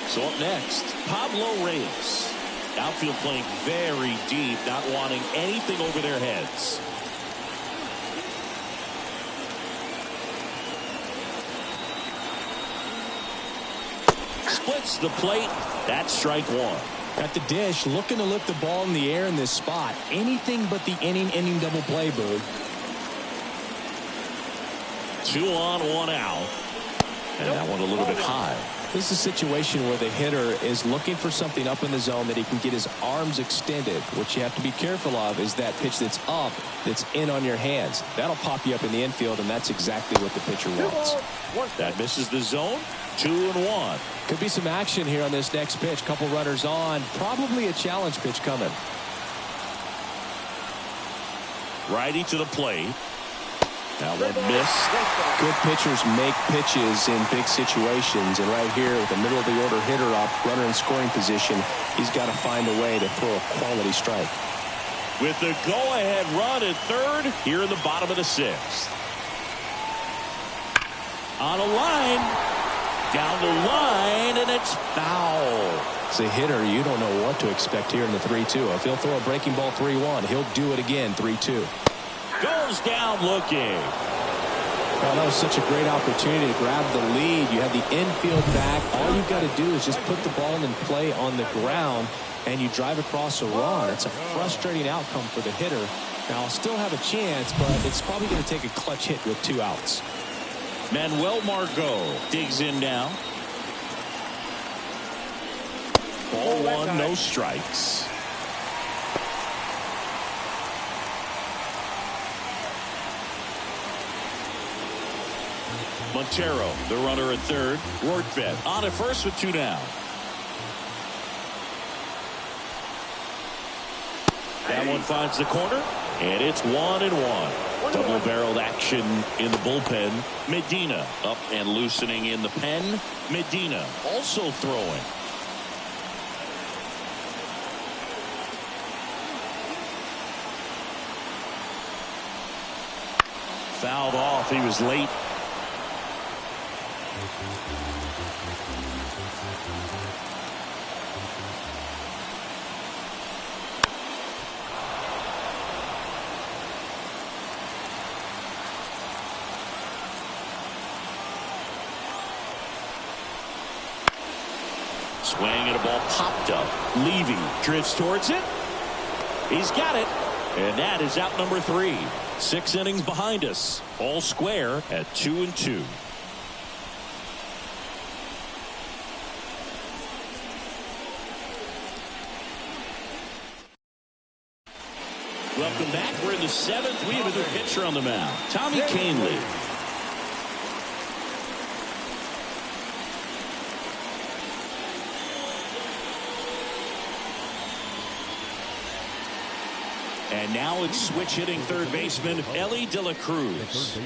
So up next, Pablo Reyes. Outfield playing very deep, not wanting anything over their heads. Splits the plate. That's strike 1. At the dish, looking to lift the ball in the air in this spot. Anything but the inning double play, Boog. 2 on, 1 out. And that one a little bit high. This is a situation where the hitter is looking for something up in the zone that he can get his arms extended. What you have to be careful of is that pitch that's up, that's in on your hands. That'll pop you up in the infield, and that's exactly what the pitcher wants. That misses the zone. 2 and 1. Could be some action here on this next pitch. Couple runners on. Probably a challenge pitch coming. Righty to the plate. That one missed. Good pitchers make pitches in big situations, and right here with the middle of the order hitter up, runner in scoring position, he's got to find a way to throw a quality strike. With the go-ahead run at third here in the bottom of the 6th. On a line, down the line, and it's foul. As a hitter, you don't know what to expect here in the 3-2. If he'll throw a breaking ball 3-1, he'll do it again 3-2. Goes down looking. Well, that was such a great opportunity to grab the lead. You have the infield back. All you've got to do is just put the ball in play on the ground, and you drive across a run. It's a frustrating outcome for the hitter. Now, I'll still have a chance, but it's probably going to take a clutch hit with 2 outs. Manuel Margot digs in now. Ball 1, no strikes. Montero, the runner at third. Rortvedt on at first with 2 down. That one finds the corner, and it's 1-1. Double-barreled action in the bullpen. Medina up and loosening in the pen. Medina also throwing. Fouled off. He was late. Swing and a ball popped up. Levy drifts towards it. He's got it. And that is out number 3. 6 innings behind us. All square at 2-2. Welcome back. We're in the 7th. We have a new pitcher on the mound. Tommy Kahnle. And now it's switch hitting third baseman Elly De La Cruz.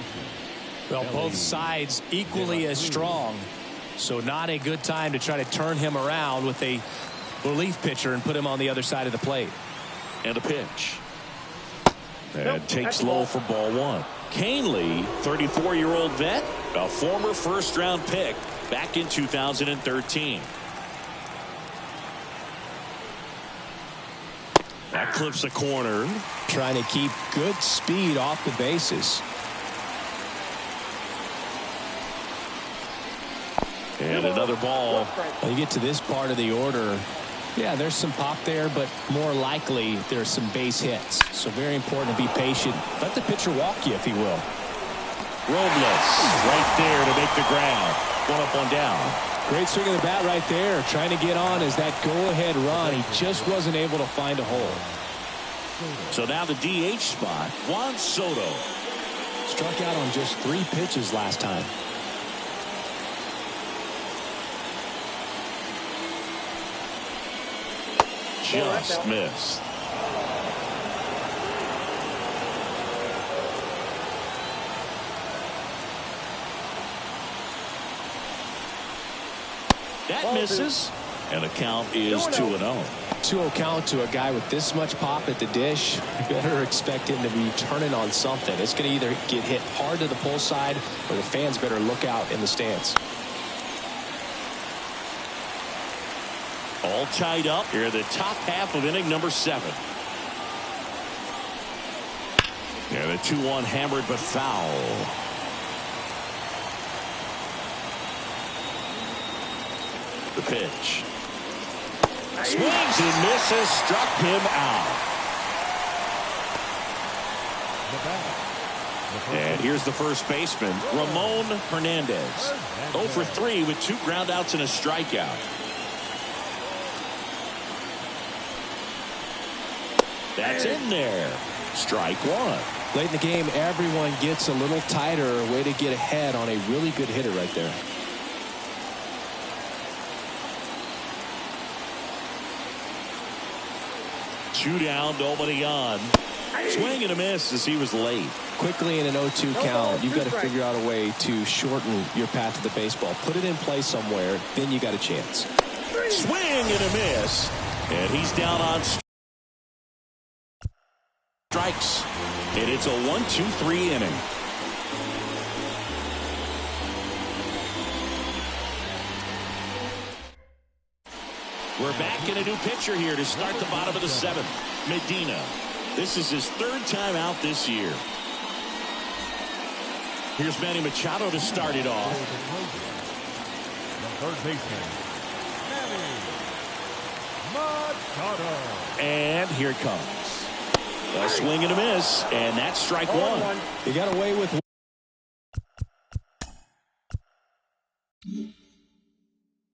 Well, both sides equally as strong, so not a good time to try to turn him around with a relief pitcher and put him on the other side of the plate. And a pitch. And takes low for ball 1. Kahnle, 34-year-old vet, a former first-round pick back in 2013. That clips a corner. Trying to keep good speed off the bases. And another ball. When you get to this part of the order, yeah, there's some pop there, but more likely there's some base hits. So very important to be patient. Let the pitcher walk you, if he will. Robles right there to make the ground. 1 up, 1 down. Great swing of the bat right there. Trying to get on as that go-ahead run. He just wasn't able to find a hole. So now the DH spot, Juan Soto. Struck out on just 3 pitches last time. Just missed. That misses. And the count is 2-0. 2-0 count to a guy with this much pop at the dish. You better expect him to be turning on something. It's going to either get hit hard to the pull side, or the fans better look out in the stands. All tied up here at the top half of inning number 7. Yeah, the 2-1 hammered but foul. The pitch. Swings and misses, struck him out. And here's the first baseman, Ramon Hernandez. 0 for 3 with 2 groundouts and a strikeout. That's in there. Strike 1. Late in the game, everyone gets a little tighter. Way to get ahead on a really good hitter right there. Two down, nobody on. Swing and a miss as he was late. Quickly in an 0-2 count, you've got to figure out a way to shorten your path to the baseball. Put it in play somewhere, then you got a chance. Swing and a miss. And he's down on strikes. And it's a 1-2-3 inning. We're back in a new pitcher here to start the bottom of the 7th. Medina. This is his 3rd time out this year. Here's Manny Machado to start it off. The third baseman, Manny Machado. And here it comes. A swing and a miss, and that's strike 1. He got away with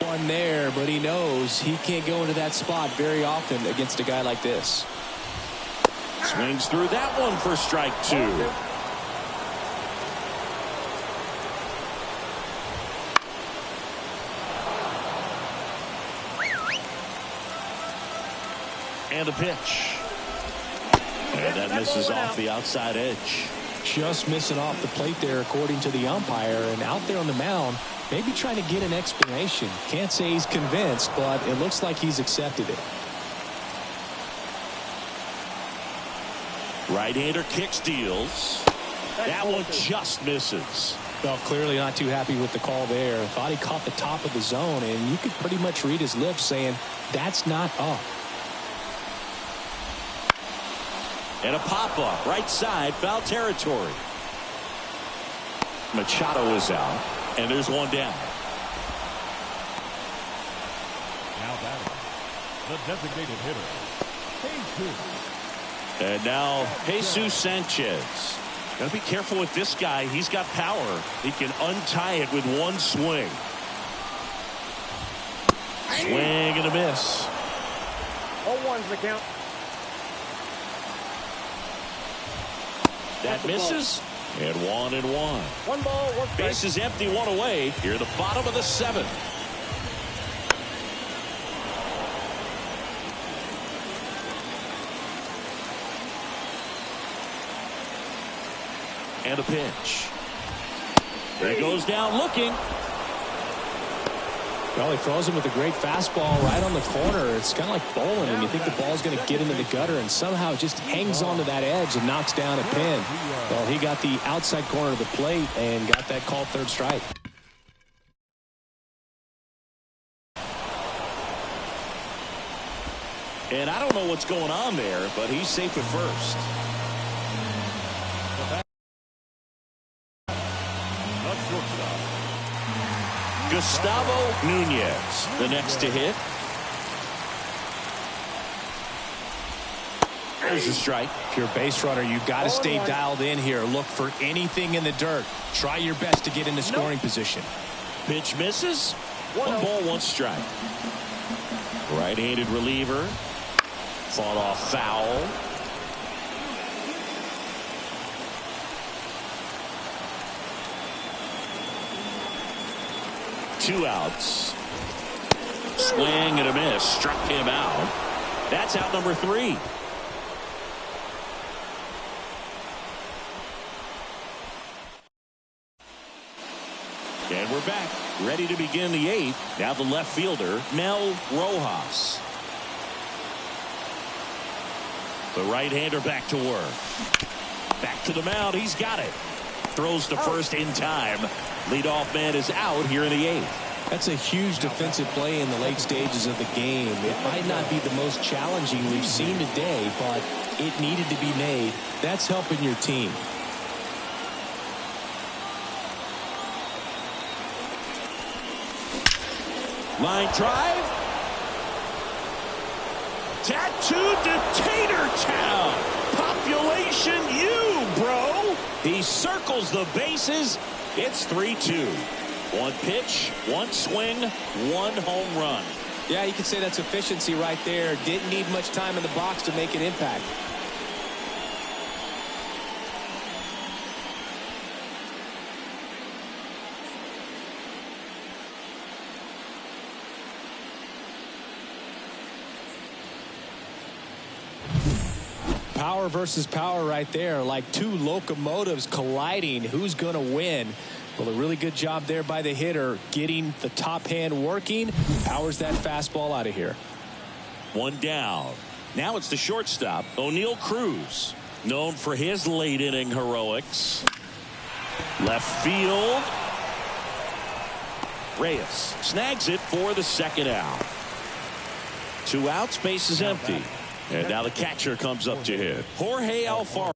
one there, but he knows he can't go into that spot very often against a guy like this. Swings through that one for strike 2. And a pitch. And that misses off the outside edge. Just missing off the plate there, according to the umpire, and out there on the mound, maybe trying to get an explanation. Can't say he's convinced, but it looks like he's accepted it. Right-hander kicks, deals. That one just misses. Well, clearly not too happy with the call there. Thought he caught the top of the zone, and you could pretty much read his lips saying, that's not up. And a pop-up, right side, foul territory. Machado is out, and there's one down. Now batting, the designated hitter, Jesus. And now Jesus Sanchez. Gotta be careful with this guy. He's got power. He can untie it with one swing. Swing and a miss. 0-1's the count. That misses. And 1-1. 1 ball, 1 strike. Base is empty, 1 away. Here at the bottom of the 7th. And a pitch. He goes down looking. Well, he throws him with a great fastball right on the corner. It's kind of like bowling when you think the ball's going to get into the gutter, and somehow it just hangs onto that edge and knocks down a pin. Well, he got the outside corner of the plate and got that called 3rd strike. And I don't know what's going on there, but he's safe at first. Gustavo Nunez, the next to hit. There's a strike. If you're a base runner, you got to stay dialed in here. Look for anything in the dirt. Try your best to get into scoring position. Pitch misses. 1 ball, 1 strike. Right-handed reliever. Fought off foul. Two outs. Swing and a miss. Struck him out. That's out number 3. And we're back, ready to begin the 8th. Now the left fielder, Mel Rojas. The right-hander back to work. Back to the mound. He's got it. Throws to first in time. Leadoff man is out here in the 8th. That's a huge defensive play in the late stages of the game. It might not be the most challenging we've seen today, but it needed to be made. That's helping your team. Line drive. Tattooed to Tater Town. Population U, bro. He circles the bases. It's 3-2. One pitch, one swing, one home run. Yeah, you can say that's efficiency right there. Didn't need much time in the box to make an impact. Power versus power right there, like two locomotives colliding. Who's going to win? Well, a really good job there by the hitter, getting the top hand working. Powers that fastball out of here. One down. Now it's the shortstop, O'Neal Cruz, known for his late inning heroics. Left field. Reyes snags it for the second out. 2 outs, base is empty. And now the catcher comes up to hit. Jorge Alfaro.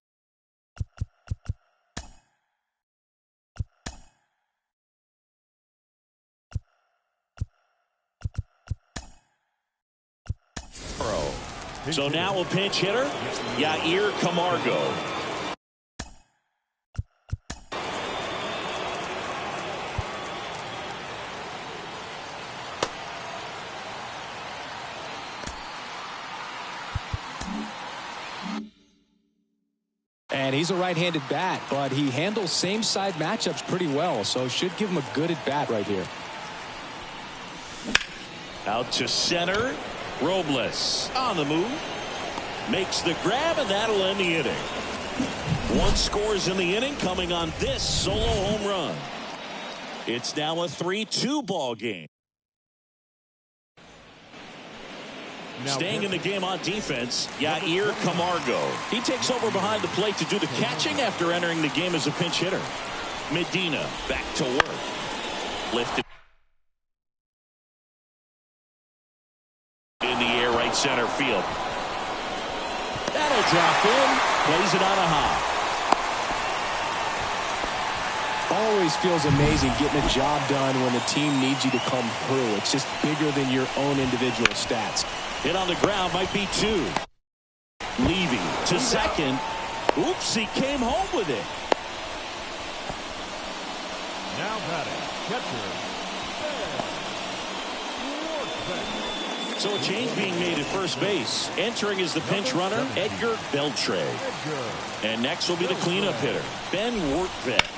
So now a pinch hitter, Yair Camargo. And he's a right-handed bat, but he handles same-side matchups pretty well, so should give him a good at-bat right here. Out to center. Robles on the move. Makes the grab, and that'll end the inning. 1 scores in the inning, coming on this solo home run. It's now a 3-2 ball game. Staying in the game on defense, Yair Camargo. He takes over behind the plate to do the catching after entering the game as a pinch hitter. Medina back to work. Lifted in the air, right center field. That'll drop in. Plays it on a hop. Always feels amazing getting a job done when the team needs you to come through. It's just bigger than your own individual stats. Hit on the ground, might be 2. Levy to second. Oops, he came home with it. Now batting, catcher. So a change being made at first base. Entering is the pinch runner, Edgar Beltre. And next will be the cleanup hitter, Ben Workvet.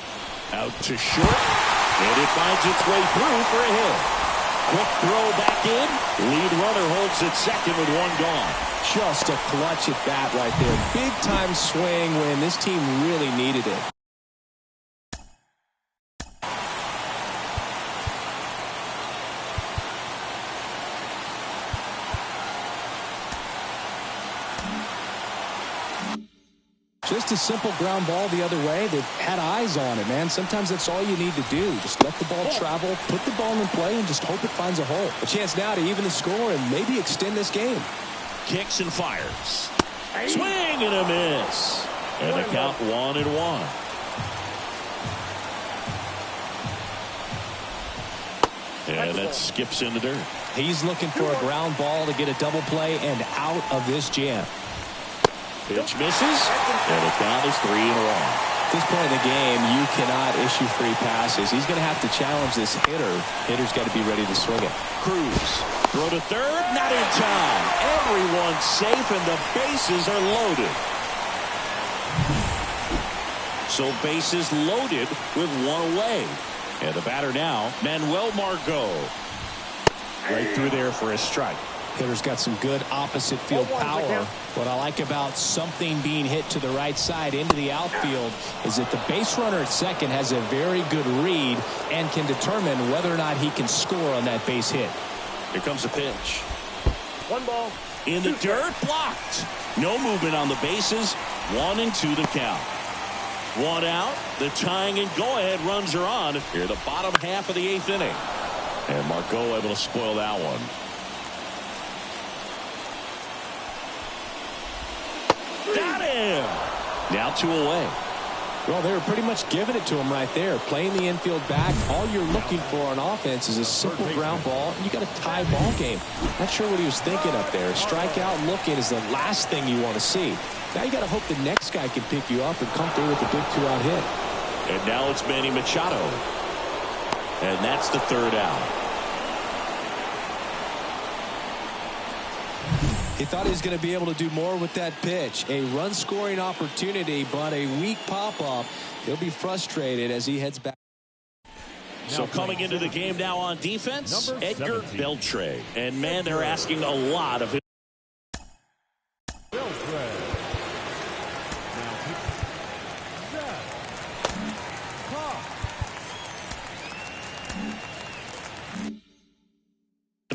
Out to short, and it finds its way through for a hit. Quick throw back in. Lead runner holds at second with 1 gone. Just a clutch at bat right there. Big time swing when this team really needed it. Just a simple ground ball the other way. They've had eyes on it, man. Sometimes that's all you need to do. Just let the ball travel, put the ball in play, and just hope it finds a hole. A chance now to even the score and maybe extend this game. Kicks and fires. Swing and a miss. And the count 1-1. And that skips in the dirt. He's looking for a ground ball to get a double play and out of this jam. Pitch misses, and the count is 3-1. At this point in the game, you cannot issue free passes. He's going to have to challenge this hitter. Hitter's got to be ready to swing it. Cruz, throw to third, not in time. Everyone's safe, and the bases are loaded. So bases loaded with 1 away. And the batter now, Manuel Margot. Right through there for a strike. Hitter's got some good opposite field power. What I like about something being hit to the right side into the outfield is that the base runner at second has a very good read and can determine whether or not he can score on that base hit. Here comes a pitch. 1 ball. In the dirt, blocked. No movement on the bases. 1-2 the count. 1 out. The tying and go-ahead runs are on here the bottom half of the 8th inning. And Marco able to spoil that one. Got him! Now 2 away. Well, they were pretty much giving it to him right there. Playing the infield back. All you're looking for on offense is a simple ground ball. And you got a tie ball game. Not sure what he was thinking up there. A strikeout looking is the last thing you want to see. Now you got to hope the next guy can pick you up and come through with a big 2-out hit. And now it's Manny Machado. And that's the 3rd out. He thought he was going to be able to do more with that pitch. A run-scoring opportunity, but a weak pop-up. He'll be frustrated as he heads back. So coming into the game now on defense, Edgar Beltre. And, man, they're asking a lot of him.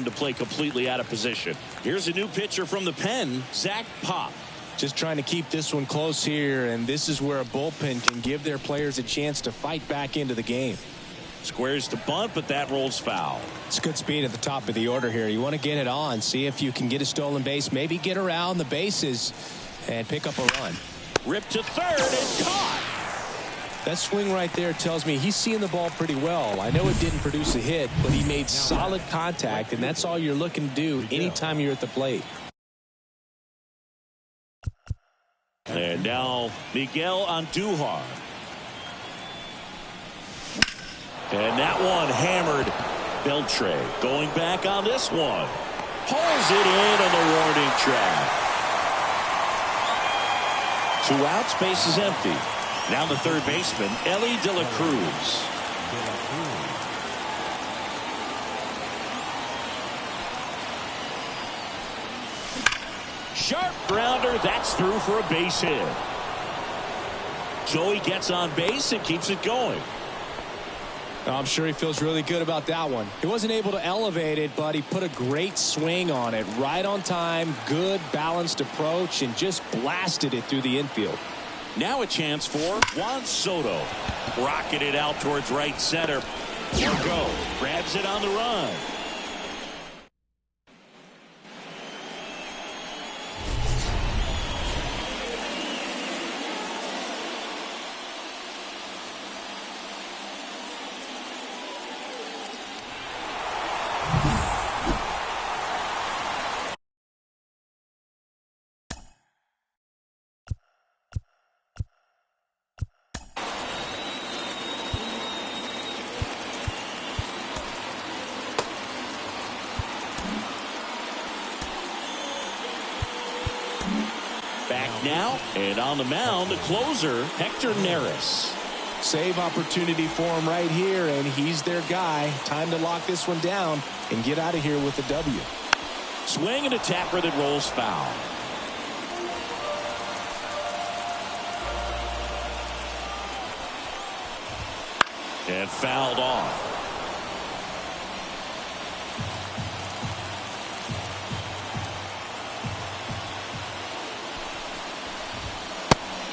To play completely out of position. Here's a new pitcher from the pen, Zach Pop. Just trying to keep this one close here, and this is where a bullpen can give their players a chance to fight back into the game. Squares to bunt, but that rolls foul. It's good speed at the top of the order here. You want to get it on, see if you can get a stolen base, maybe get around the bases and pick up a run. Ripped to third and caught. That swing right there tells me he's seeing the ball pretty well. I know it didn't produce a hit, but he made solid contact, and that's all you're looking to do anytime you're at the plate. And now Miguel Andujar. And that one hammered. Beltre going back on this one. Pulls it in on the warning track. 2 outs, base is empty. Now the third baseman, Ellie De La Cruz. Sharp grounder, that's through for a base hit. So he gets on base and keeps it going. I'm sure he feels really good about that one. He wasn't able to elevate it, but he put a great swing on it. Right on time, good balanced approach, and just blasted it through the infield. Now a chance for Juan Soto. Rocketed out towards right center. Marco grabs it on the run. Back now, and on the mound, the closer, Hector Neris. Save opportunity for him right here, and he's their guy. Time to lock this one down and get out of here with a W. Swing and a tapper that rolls foul. And fouled off.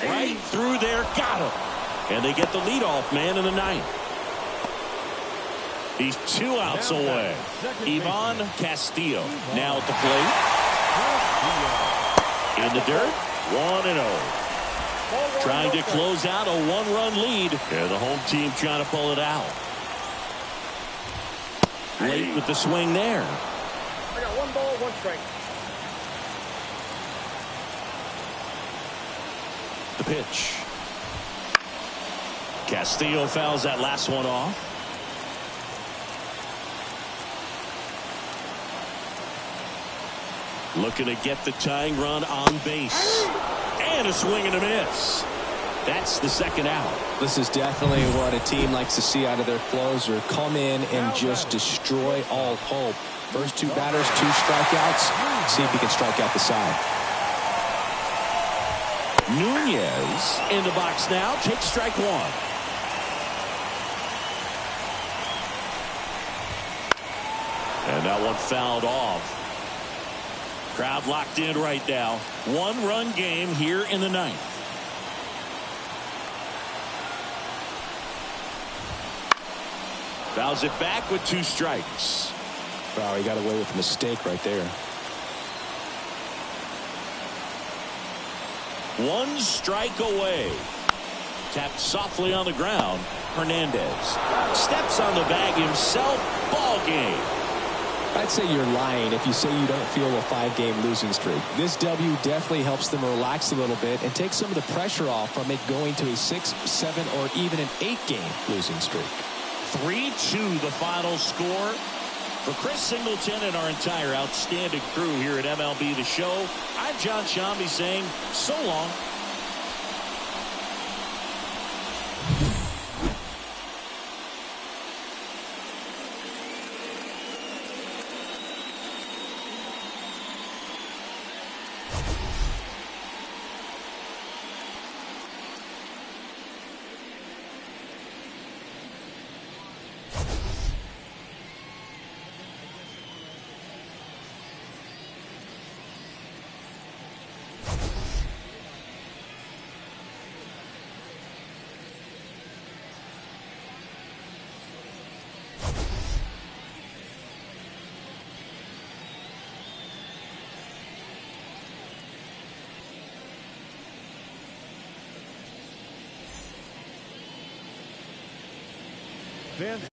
Right through there, got him. And they get the leadoff man in the 9th. He's 2 outs away. Ivan Castillo now at the plate. In the dirt, 1-0. Trying to close out a 1-run lead. And the home team trying to pull it out. Late with the swing there. I got 1 ball, 1 strike. The pitch. Castillo fouls that last one off. Looking to get the tying run on base. And a swing and a miss. That's the 2nd out. This is definitely what a team likes to see out of their closer. Come in and just destroy all hope First two batters, 2 strikeouts. See if he can strike out the side. Nunez in the box now. Takes strike 1. And that one fouled off. Crowd locked in right now. 1-run game here in the 9th. Fouls it back with 2 strikes. Wow, he got away with a mistake right there. 1 strike away. Tapped softly on the ground. Hernandez steps on the bag himself. Ball game. I'd say you're lying if you say you don't feel a 5-game losing streak. This W definitely helps them relax a little bit and take some of the pressure off from it going to a 6, 7, or even an 8-game losing streak. 3-2 the final score. For Chris Singleton and our entire outstanding crew here at MLB The Show, I'm John Shambi saying so long. Fans